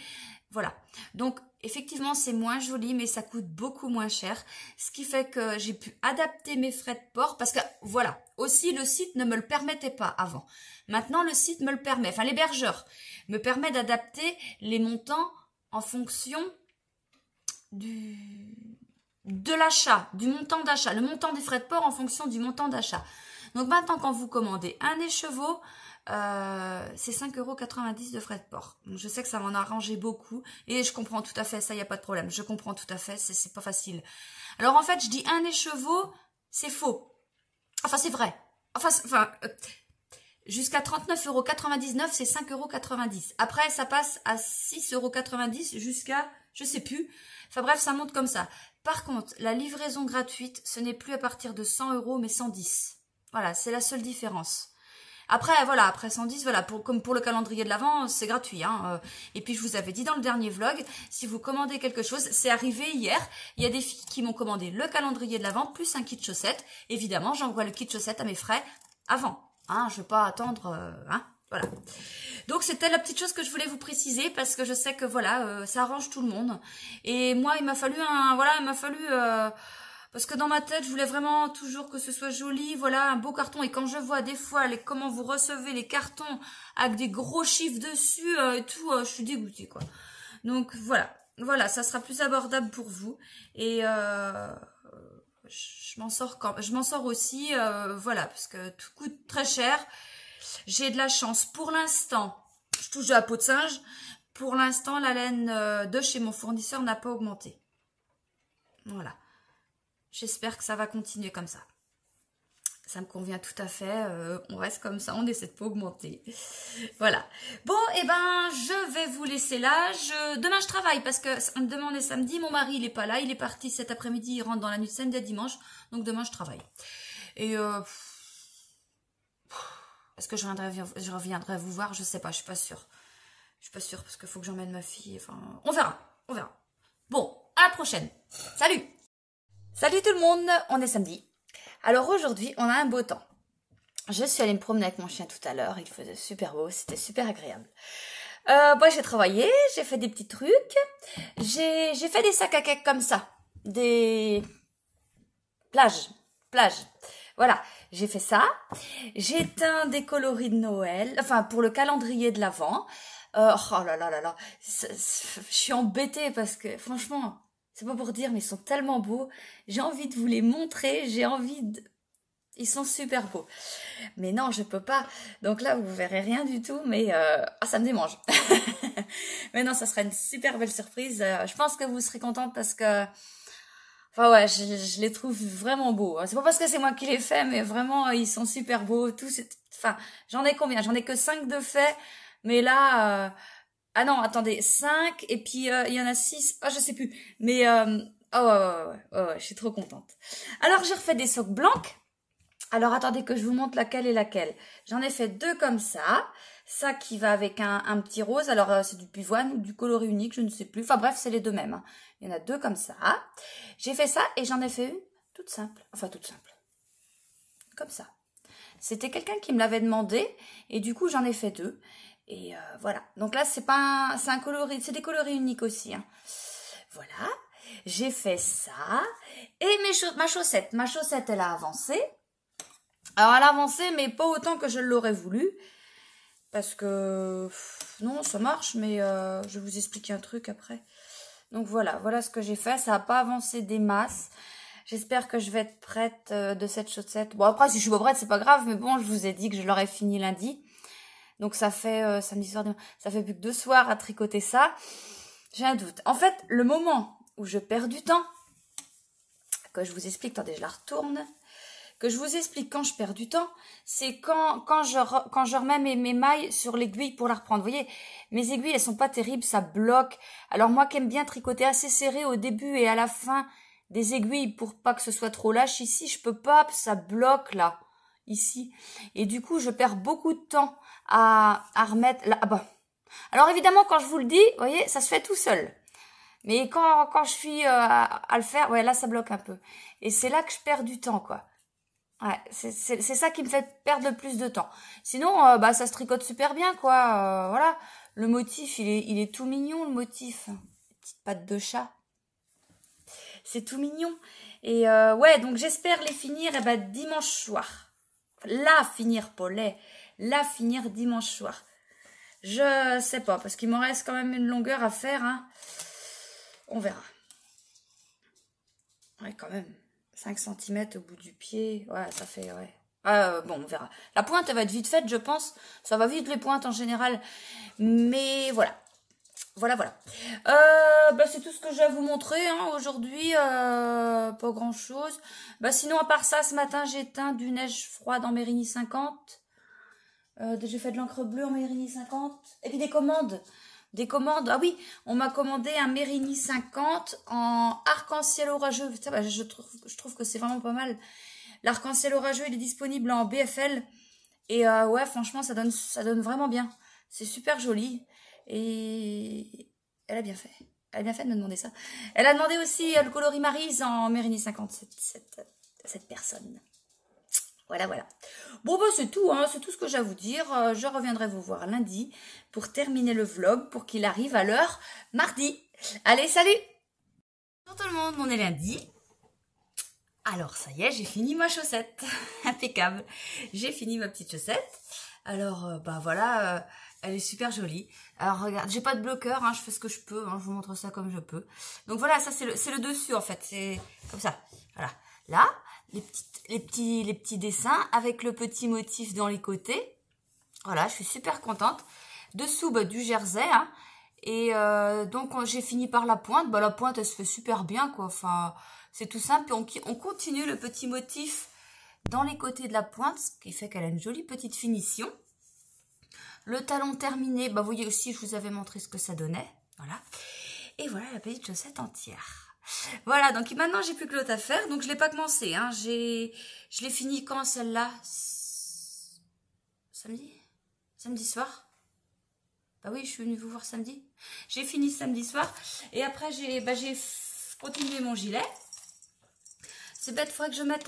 Voilà. Donc, effectivement, c'est moins joli, mais ça coûte beaucoup moins cher. Ce qui fait que j'ai pu adapter mes frais de port, parce que, voilà, aussi, le site ne me le permettait pas avant. Maintenant, le site me le permet, enfin, l'hébergeur me permet d'adapter les montants en fonction de l'achat, du montant d'achat, le montant des frais de port en fonction du montant d'achat. Donc maintenant, quand vous commandez un écheveau, c'est 5,90 € de frais de port. Donc, je sais que ça m'en a arrangé beaucoup et je comprends tout à fait, ça, il n'y a pas de problème. Je comprends tout à fait, c'est pas facile. Alors en fait, je dis un écheveau, c'est faux. Enfin, c'est vrai. Jusqu'à 39,99 €, c'est 5,90 €. Après, ça passe à 6,90 € jusqu'à, je sais plus. Enfin bref, ça monte comme ça. Par contre, la livraison gratuite, ce n'est plus à partir de 100 € mais 110. Voilà, c'est la seule différence. Après, voilà, après 110, voilà, comme pour le calendrier de l'Avent, c'est gratuit. Hein. Et puis, je vous avais dit dans le dernier vlog, si vous commandez quelque chose, c'est arrivé hier, il y a des filles qui m'ont commandé le calendrier de l'Avent plus un kit chaussettes. Évidemment, j'envoie le kit chaussettes à mes frais avant. Hein, je ne vais pas attendre, hein, voilà. Donc, c'était la petite chose que je voulais vous préciser parce que je sais que, voilà, ça arrange tout le monde. Et moi, il m'a fallu parce que dans ma tête, je voulais vraiment toujours que ce soit joli, voilà, un beau carton. Et quand je vois des fois comment vous recevez les cartons avec des gros chiffres dessus et tout, je suis dégoûtée, quoi. Donc, voilà, ça sera plus abordable pour vous. Et je m'en sors aussi, voilà, parce que tout coûte très cher. J'ai de la chance. Pour l'instant, je touche à la peau de singe. Pour l'instant, la laine de chez mon fournisseur n'a pas augmenté. Voilà. J'espère que ça va continuer comme ça. Ça me convient tout à fait. On reste comme ça, on essaie de pas augmenter. Voilà. Bon, et ben, je vais vous laisser là. Demain, je travaille parce que demain, on est samedi. Mon mari, il est pas là. Il est parti cet après-midi. Il rentre dans la nuit de samedi à dimanche. Donc, demain, je travaille. Et est-ce que je reviendrai vous voir? Je sais pas, je suis pas sûre. Je suis pas sûre parce qu'il faut que j'emmène ma fille. Enfin, on verra. Bon, à la prochaine. Salut! Salut tout le monde, on est samedi. Alors aujourd'hui, on a un beau temps. Je suis allée me promener avec mon chien tout à l'heure, il faisait super beau, c'était super agréable. J'ai travaillé, j'ai fait des petits trucs, j'ai fait des sacs à cake comme ça, des plages. Voilà, j'ai fait ça. J'ai éteint des coloris de Noël, enfin pour le calendrier de l'Avent. Oh là là, je suis embêtée parce que franchement... c'est pas pour dire, mais ils sont tellement beaux. J'ai envie de vous les montrer. J'ai envie de... Ils sont super beaux. Mais non, je peux pas. Donc là, vous verrez rien du tout, mais ça me démange. Mais non, ça sera une super belle surprise. Je pense que vous serez contente parce que... Enfin ouais, je les trouve vraiment beaux. C'est pas parce que c'est moi qui les fais, mais vraiment, ils sont super beaux. Enfin, j'en ai combien? J'en ai que 5 de faits. Mais là... Ah non, attendez, 5 et puis il y en a 6. Ah, je sais plus. Mais... Oh ouais, je suis trop contente. Alors, j'ai refait des socks blancs. Alors, attendez que je vous montre laquelle est laquelle. J'en ai fait 2 comme ça. Ça qui va avec un petit rose. Alors, c'est du pivoine ou du coloris unique, je ne sais plus. Enfin bref, c'est les deux mêmes. Hein. Il y en a 2 comme ça. J'ai fait ça et j'en ai fait une toute simple. Enfin, toute simple. Comme ça. C'était quelqu'un qui me l'avait demandé. Et du coup, j'en ai fait 2. Et voilà. Donc là, c'est pas c'est un coloris, c'est des coloris uniques aussi. Hein. Voilà. J'ai fait ça. Et ma chaussette, elle a avancé. Alors, elle a avancé, mais pas autant que je l'aurais voulu. Parce que, non, ça marche, mais je vais vous expliquer un truc après. Donc, voilà ce que j'ai fait. Ça n'a pas avancé des masses. J'espère que je vais être prête de cette chaussette. Bon, après, si je suis pas prête, c'est pas grave. Mais bon, je vous ai dit que je l'aurais fini lundi. Donc, ça fait samedi soir, ça fait plus que 2 soirs à tricoter ça. J'ai un doute. En fait, le moment où je perds du temps, que je vous explique, attendez, je la retourne, que je vous explique quand je perds du temps, c'est quand je remets mes mailles sur l'aiguille pour la reprendre. Vous voyez, mes aiguilles, elles sont pas terribles, ça bloque. Alors moi qui aime bien tricoter assez serré au début et à la fin des aiguilles pour pas que ce soit trop lâche, ici, je peux pas, ça bloque là, ici. Et du coup, je perds beaucoup de temps à remettre là. Ah bah. Alors évidemment, quand je vous le dis, vous voyez, ça se fait tout seul. Mais quand je suis à le faire, ouais, là, ça bloque un peu. Et c'est là que je perds du temps, quoi. Ouais, c'est ça qui me fait perdre le plus de temps. Sinon, ça se tricote super bien, quoi. Voilà. Le motif, il est tout mignon, le motif. Petite patte de chat. C'est tout mignon. Et ouais, donc j'espère les finir dimanche soir. La finir, Paulet. La finir dimanche soir. Je sais pas, parce qu'il m'en reste quand même une longueur à faire. Hein. On verra. Ouais, quand même. 5 cm au bout du pied. Ouais, ça fait, ouais. Bon, on verra. La pointe, elle va être vite faite, je pense. Ça va vite, les pointes, en général. Mais voilà. Voilà. C'est tout ce que j'ai à vous montrer hein, aujourd'hui. Pas grand-chose. Sinon, à part ça, ce matin, j'ai teint du neige froide en Mérigny 50. J'ai fait de l'encre bleue en Mérigny 50. Et puis des commandes. Ah oui, on m'a commandé un Mérigny 50 en arc-en-ciel orageux. Putain, je trouve que c'est vraiment pas mal. L'arc-en-ciel orageux, il est disponible en BFL. Et ouais, franchement, ça donne vraiment bien. C'est super joli. Et elle a bien fait. Elle a bien fait de me demander ça. Elle a demandé aussi le coloris Maryse en Mérigny 50, cette personne. Voilà. Bon, c'est tout, hein, c'est tout ce que j'ai à vous dire. Je reviendrai vous voir lundi pour terminer le vlog, pour qu'il arrive à l'heure mardi. Allez, salut! Bonjour tout le monde, on est lundi. Alors, ça y est, j'ai fini ma chaussette. Impeccable. J'ai fini ma petite chaussette. Alors, voilà, elle est super jolie. Alors, regarde, j'ai pas de bloqueur, hein, je fais ce que je peux. Hein, je vous montre ça comme je peux. Donc voilà, ça c'est le dessus en fait. C'est comme ça. Voilà. Là, les petits dessins avec le petit motif dans les côtés. Voilà, je suis super contente. Dessous, du jersey. Hein, et donc, j'ai fini par la pointe. La pointe, elle se fait super bien, quoi. Enfin, c'est tout simple. Et on continue le petit motif dans les côtés de la pointe, ce qui fait qu'elle a une jolie petite finition. Le talon terminé, vous voyez aussi, je vous avais montré ce que ça donnait. Voilà. Et voilà la petite chaussette entière. Voilà, donc maintenant, j'ai plus que l'autre à faire. Donc, je l'ai pas commencé. Hein. Je l'ai fini quand, celle-là? Samedi soir. Bah oui, je suis venue vous voir samedi. J'ai fini samedi soir. Et après, j'ai continué mon gilet. C'est bête, il faudrait que je mette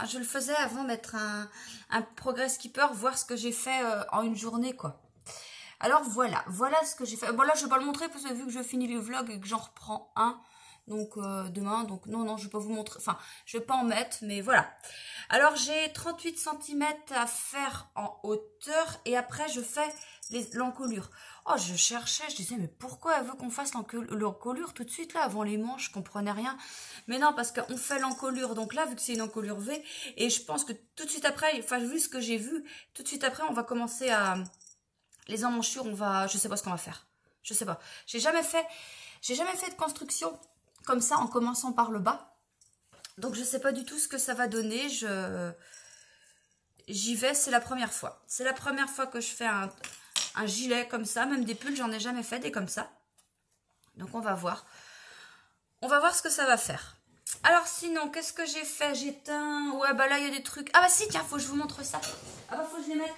je le faisais avant, mettre un progress keeper, voir ce que j'ai fait en une journée, quoi. Alors voilà ce que j'ai fait. Bon là, je vais pas le montrer parce que vu que je finis le vlog et que j'en reprends un, donc demain, donc non, je vais pas vous montrer, enfin, je vais pas en mettre, mais voilà. Alors j'ai 38 cm à faire en hauteur et après je fais l'encolure. Oh, je cherchais, je disais, mais pourquoi elle veut qu'on fasse l'encolure tout de suite, là, avant les manches, je comprenais rien. Mais non, parce qu'on fait l'encolure, donc là, vu que c'est une encolure V, et je pense que tout de suite après, enfin, vu ce que j'ai vu, tout de suite après, on va commencer à... Les emmanchures, on va... Je sais pas ce qu'on va faire. Je sais pas. J'ai jamais fait de construction comme ça, en commençant par le bas. Donc, je sais pas du tout ce que ça va donner, J'y vais, c'est la première fois. C'est la première fois que je fais un gilet comme ça, même des pulls, j'en ai jamais fait des comme ça. Donc on va voir. On va voir ce que ça va faire. Alors sinon, qu'est-ce que j'ai fait? J'ai teint... Ouais, bah là, il y a des trucs... Ah bah si, tiens, faut que je vous montre ça. Ah bah faut que je les mette...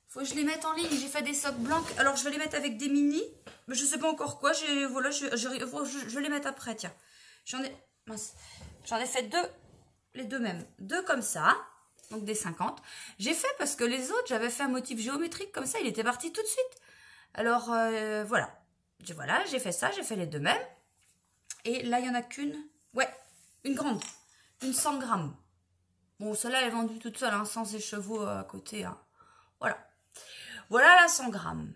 Faut que je les mette en ligne. J'ai fait des socks blancs. Alors je vais les mettre avec des mini. Mais je sais pas encore quoi. Voilà, je vais les mettre après, tiens. J'en ai fait deux. Les deux mêmes. Deux comme ça. Donc des 50. J'ai fait parce que les autres, j'avais fait un motif géométrique comme ça, il était parti tout de suite. Alors voilà. Voilà, j'ai fait ça, j'ai fait les deux mêmes. Et là, il n'y en a qu'une. Ouais, une grande. Une 100 grammes. Bon, celle-là, elle est vendue toute seule, hein, sans écheveau à côté. Hein. Voilà. Voilà la 100 grammes.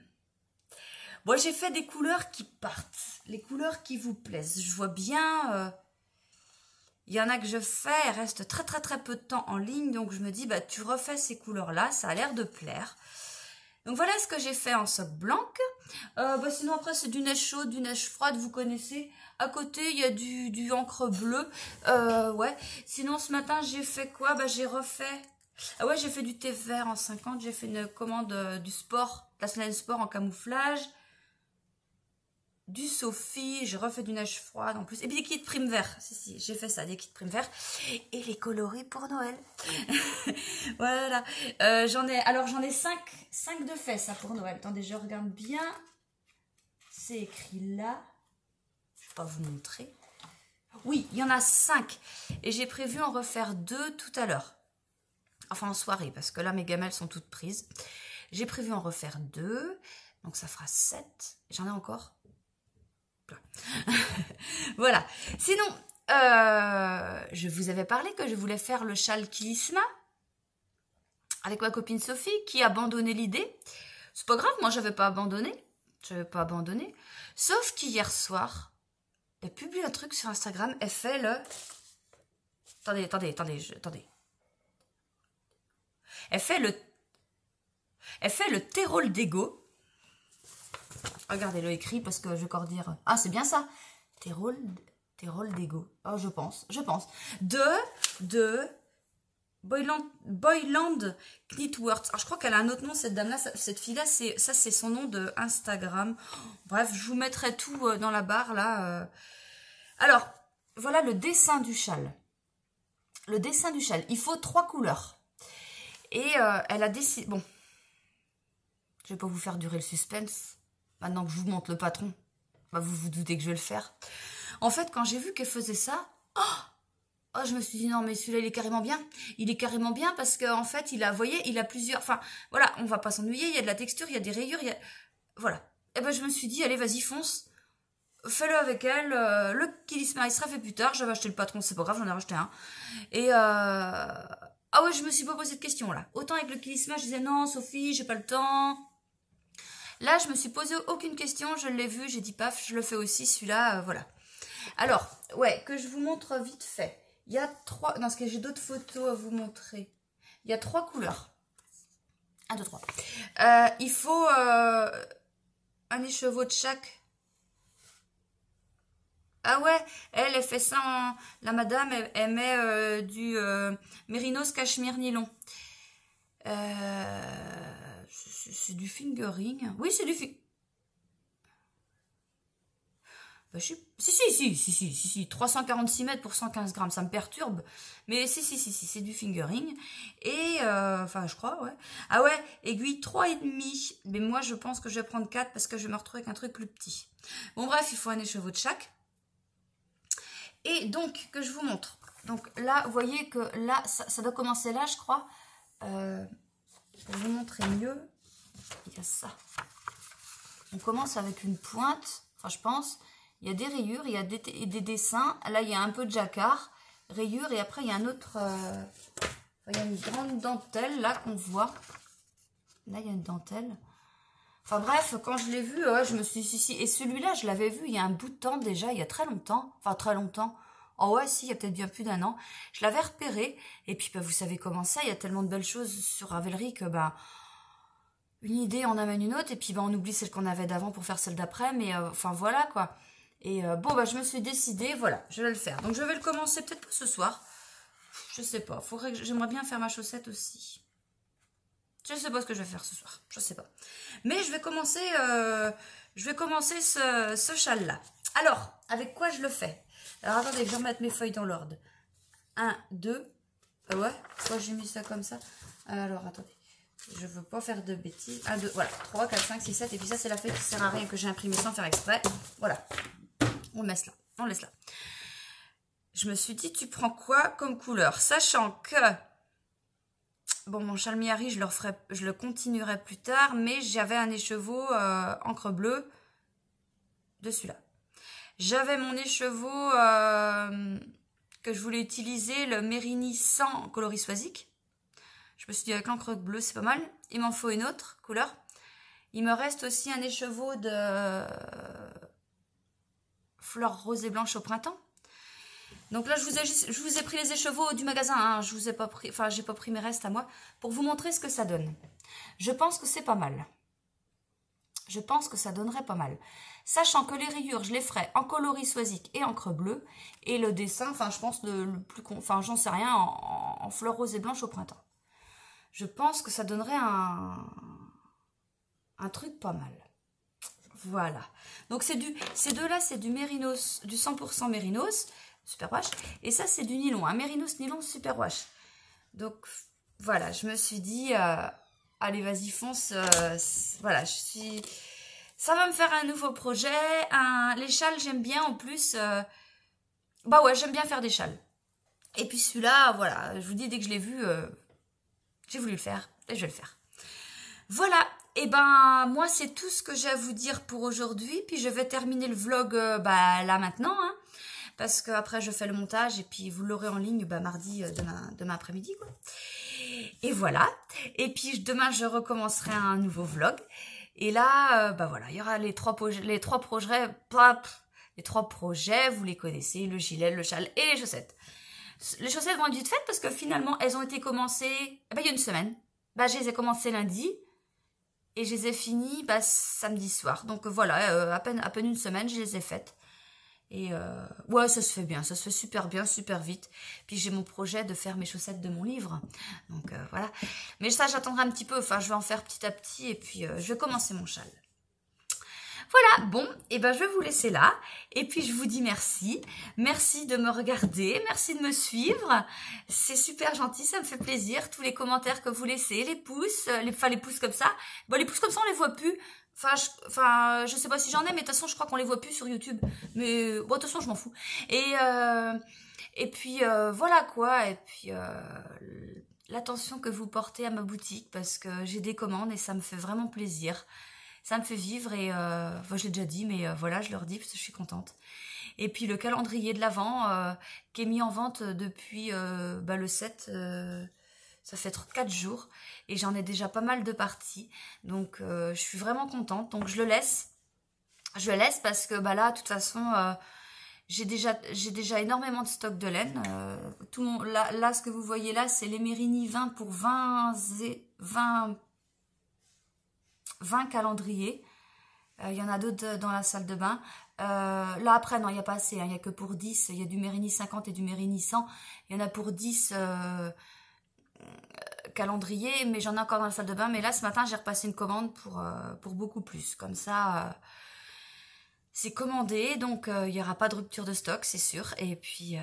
Bon, j'ai fait des couleurs qui partent. Les couleurs qui vous plaisent. Je vois bien... Il y en a que je fais, elles restent très très peu de temps en ligne, donc je me dis, bah tu refais ces couleurs-là, ça a l'air de plaire. Donc voilà ce que j'ai fait en sock blanc. Bah sinon après c'est du neige chaude, du neige froide, vous connaissez. À côté il y a du encre bleue. Ouais. Sinon ce matin j'ai fait quoi? Bah j'ai refait... Ah ouais, j'ai fait du thé vert en 50, j'ai fait une commande du sport, la semaine sport en camouflage. Du Sophie, j'ai refait du neige froide en plus. Et puis des kits prime vert. Si, j'ai fait ça, des kits prime vert. Et les coloris pour Noël. Voilà. J'en ai 5 de fait, ça, pour Noël. Attendez, je regarde bien. C'est écrit là. Je vais pas vous montrer. Oui, il y en a 5. Et j'ai prévu en refaire 2 tout à l'heure. Enfin, en soirée, parce que là, mes gamelles sont toutes prises. J'ai prévu en refaire 2. Donc, ça fera 7. J'en ai encore plein. Voilà. Sinon, je vous avais parlé que je voulais faire le châle Kilisma avec ma copine Sophie qui a abandonné l'idée. C'est pas grave, moi j'avais pas abandonné. Sauf qu'hier soir, elle publie un truc sur Instagram. Elle fait le... Attendez. Elle fait le Térol d'Ego. Regardez-le écrit parce que je vais encore dire... Ah, c'est bien ça. Térol d'Ego. Oh, je pense. De Boyland Knitworks. Alors, je crois qu'elle a un autre nom, cette dame-là. Cette fille-là, c'est son nom de Instagram. Bref, je vous mettrai tout dans la barre, là. Alors, voilà le dessin du châle. Le dessin du châle. Il faut 3 couleurs. Et elle a décidé... Bon. Je vais pas vous faire durer le suspense. Maintenant que je vous montre le patron, bah vous vous doutez que je vais le faire. En fait, quand j'ai vu qu'elle faisait ça, je me suis dit non mais celui-là il est carrément bien. Il est carrément bien parce qu'en fait il a, vous voyez, il a plusieurs. Enfin voilà, on va pas s'ennuyer. Il y a de la texture, il y a des rayures, voilà. Et ben je me suis dit allez vas-y fonce, fais-le avec elle. Le Kilisma il sera fait plus tard. J'avais acheté le patron, c'est pas grave, j'en ai racheté un. Et ah ouais, je me suis pas posé de questions là. Autant avec le Kilisma, je disais non Sophie, j'ai pas le temps. Là, je me suis posé aucune question, je l'ai vu, j'ai dit paf, je le fais aussi, celui-là, voilà. Alors, ouais, que je vous montre vite fait. Il y a 3, dans ce cas, j'ai d'autres photos à vous montrer. Il y a 3 couleurs. 1, 2, 3. Il faut un écheveau de chaque. Ah ouais, elle fait ça en... La madame, elle met du Mérinos Cachemire Nylon. C'est du fingering. Oui, c'est du fingering. Bah, si. 346 mètres pour 115 grammes. Ça me perturbe. Mais si, c'est du fingering. Et, enfin, je crois, ouais. Ah ouais, aiguille 3,5. Mais moi, je pense que je vais prendre 4 parce que je vais me retrouver avec un truc plus petit. Bon, bref, il faut un écheveau de chaque. Et donc, que je vous montre. Donc là, vous voyez que là, ça doit commencer là, je crois. Je vais vous montrer mieux. Il y a ça. On commence avec une pointe. Enfin, je pense. Il y a des rayures, il y a des dessins. Là, il y a un peu de jacquard. Rayures. Et après, il y a un autre... il y a une grande dentelle, là, qu'on voit. Là, il y a une dentelle. Enfin bref, quand je l'ai vu, ouais, je me suis dit, si. Et celui-là, je l'avais vu il y a un bout de temps déjà, il y a très longtemps. Enfin, très longtemps. Oh ouais, si, il y a peut-être bien plus d'1 an. Je l'avais repéré. Et puis, bah, vous savez comment ça, il y a tellement de belles choses sur Ravelry que, bah, une idée en amène une autre. Et puis, bah, on oublie celle qu'on avait d'avant pour faire celle d'après. Mais, enfin, voilà, quoi. Et bon, bah, je me suis décidée, voilà, je vais le faire. Donc, je vais le commencer peut-être pas ce soir. Je sais pas. J'aimerais bien faire ma chaussette aussi. Je sais pas ce que je vais faire ce soir. Je sais pas. Mais je vais commencer ce châle-là. Alors, avec quoi je le fais? Alors, attendez, je vais remettre mes feuilles dans l'ordre. 1, 2. Ouais, pourquoi j'ai mis ça comme ça? Alors, attendez. Je veux pas faire de bêtises. 1, 2, voilà. 3, 4, 5, 6, 7. Et puis ça, c'est la feuille qui sert à rien que j'ai imprimée sans faire exprès. Voilà. On le laisse là. On le laisse là. Je me suis dit, tu prends quoi comme couleur? Sachant que... Bon, mon châle Miari, je le continuerai plus tard, mais j'avais un écheveau encre bleue de celui-là. J'avais mon écheveau que je voulais utiliser, le Mérini 100 coloris Soisic. Je me suis dit, avec l'encre bleue, c'est pas mal. Il m'en faut une autre couleur. Il me reste aussi un écheveau de fleurs roses et blanches au printemps. Donc là, je vous ai pris les écheveaux du magasin. Hein. Je vous ai pas pris, enfin, j'ai pas pris mes restes à moi pour vous montrer ce que ça donne. Je pense que c'est pas mal. Je pense que ça donnerait pas mal. Sachant que les rayures, je les ferai en coloris Soisic et encre bleue. Et le dessin, enfin, je pense le plus... Enfin, j'en sais rien, en fleurs roses et blanches au printemps. Je pense que ça donnerait un truc pas mal. Voilà. Donc, ces deux-là, c'est du Mérinos, du 100% Mérinos. Superwash. Et ça, c'est du nylon. Un Mérinos nylon Superwash. Donc, voilà. Je me suis dit, allez, vas-y, fonce. Voilà, ça va me faire un nouveau projet. Les châles, j'aime bien en plus. Bah ouais, j'aime bien faire des châles. Et puis celui-là, voilà. Je vous dis, dès que je l'ai vu, j'ai voulu le faire. Et je vais le faire. Voilà. Et ben, moi, c'est tout ce que j'ai à vous dire pour aujourd'hui. Puis, je vais terminer le vlog là maintenant. Hein. Parce qu'après, je fais le montage et puis vous l'aurez en ligne mardi, demain après-midi. Quoi. Et voilà. Et puis, demain, je recommencerai un nouveau vlog. Et là, voilà, il y aura les trois projets. Les trois projets, vous les connaissez, le gilet, le châle et les chaussettes. Les chaussettes vont être vite faites parce que finalement, elles ont été commencées il y a une semaine. Je les ai commencées lundi. Et je les ai finies samedi soir. Donc voilà, à peine une semaine, je les ai faites. Et ouais, ça se fait bien, ça se fait super bien, super vite. Puis j'ai mon projet de faire mes chaussettes de mon livre. Donc voilà. Mais ça, j'attendrai un petit peu. Enfin, je vais en faire petit à petit. Et puis, je vais commencer mon châle. Voilà, bon, et je vais vous laisser là. Et puis, je vous dis merci. Merci de me regarder. Merci de me suivre. C'est super gentil, ça me fait plaisir. Tous les commentaires que vous laissez, les pouces, les pouces comme ça. Bon, les pouces comme ça, on les voit plus. Enfin, je sais pas si j'en ai, mais de toute façon, je crois qu'on les voit plus sur YouTube. Mais bon, de toute façon, je m'en fous. Et puis, voilà quoi. Et puis, l'attention que vous portez à ma boutique, parce que j'ai des commandes et ça me fait vraiment plaisir. Ça me fait vivre et je l'ai déjà dit, mais voilà, je leur dis parce que je suis contente. Et puis le calendrier de l'Avent qui est mis en vente depuis le 7, ça fait 4 jours. Et j'en ai déjà pas mal de parties. Donc je suis vraiment contente. Donc je le laisse. Je le laisse parce que là, de toute façon, j'ai déjà énormément de stock de laine. Là, ce que vous voyez là, c'est les Mérini 20 pour 20 calendriers. Il y en a d'autres dans la salle de bain. Là, après, non, il n'y a pas assez. Il n'y a que pour 10. Il y a du Mérini 50 et du Mérini 100. Il y en a pour 10 calendriers, mais j'en ai encore dans la salle de bain. Mais là, ce matin, j'ai repassé une commande pour beaucoup plus. Comme ça, c'est commandé. Donc, il n'y aura pas de rupture de stock, c'est sûr. Et puis...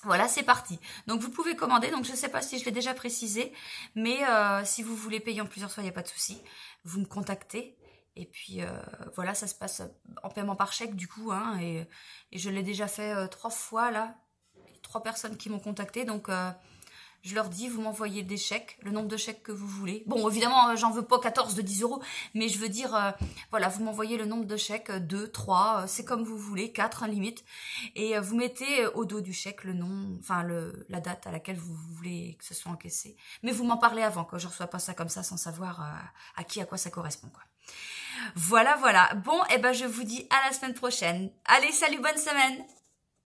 voilà, c'est parti. Donc, vous pouvez commander. Donc, je ne sais pas si je l'ai déjà précisé. Mais si vous voulez payer en plusieurs fois, il n'y a pas de souci. Vous me contactez. Et puis, voilà, ça se passe en paiement par chèque, du coup. Hein, et je l'ai déjà fait 3 fois, là. 3 personnes qui m'ont contacté. Donc, Je leur dis, vous m'envoyez des chèques, le nombre de chèques que vous voulez. Bon, évidemment, j'en veux pas 14 de 10 €, mais je veux dire, voilà, vous m'envoyez le nombre de chèques, 2, 3, c'est comme vous voulez, 4 hein, limite. Et vous mettez au dos du chèque le nom, enfin la date à laquelle vous voulez que ce soit encaissé. Mais vous m'en parlez avant, quoi. Je reçois pas ça comme ça sans savoir à quoi ça correspond, quoi. Voilà, voilà. Bon, et ben je vous dis à la semaine prochaine. Allez, salut, bonne semaine!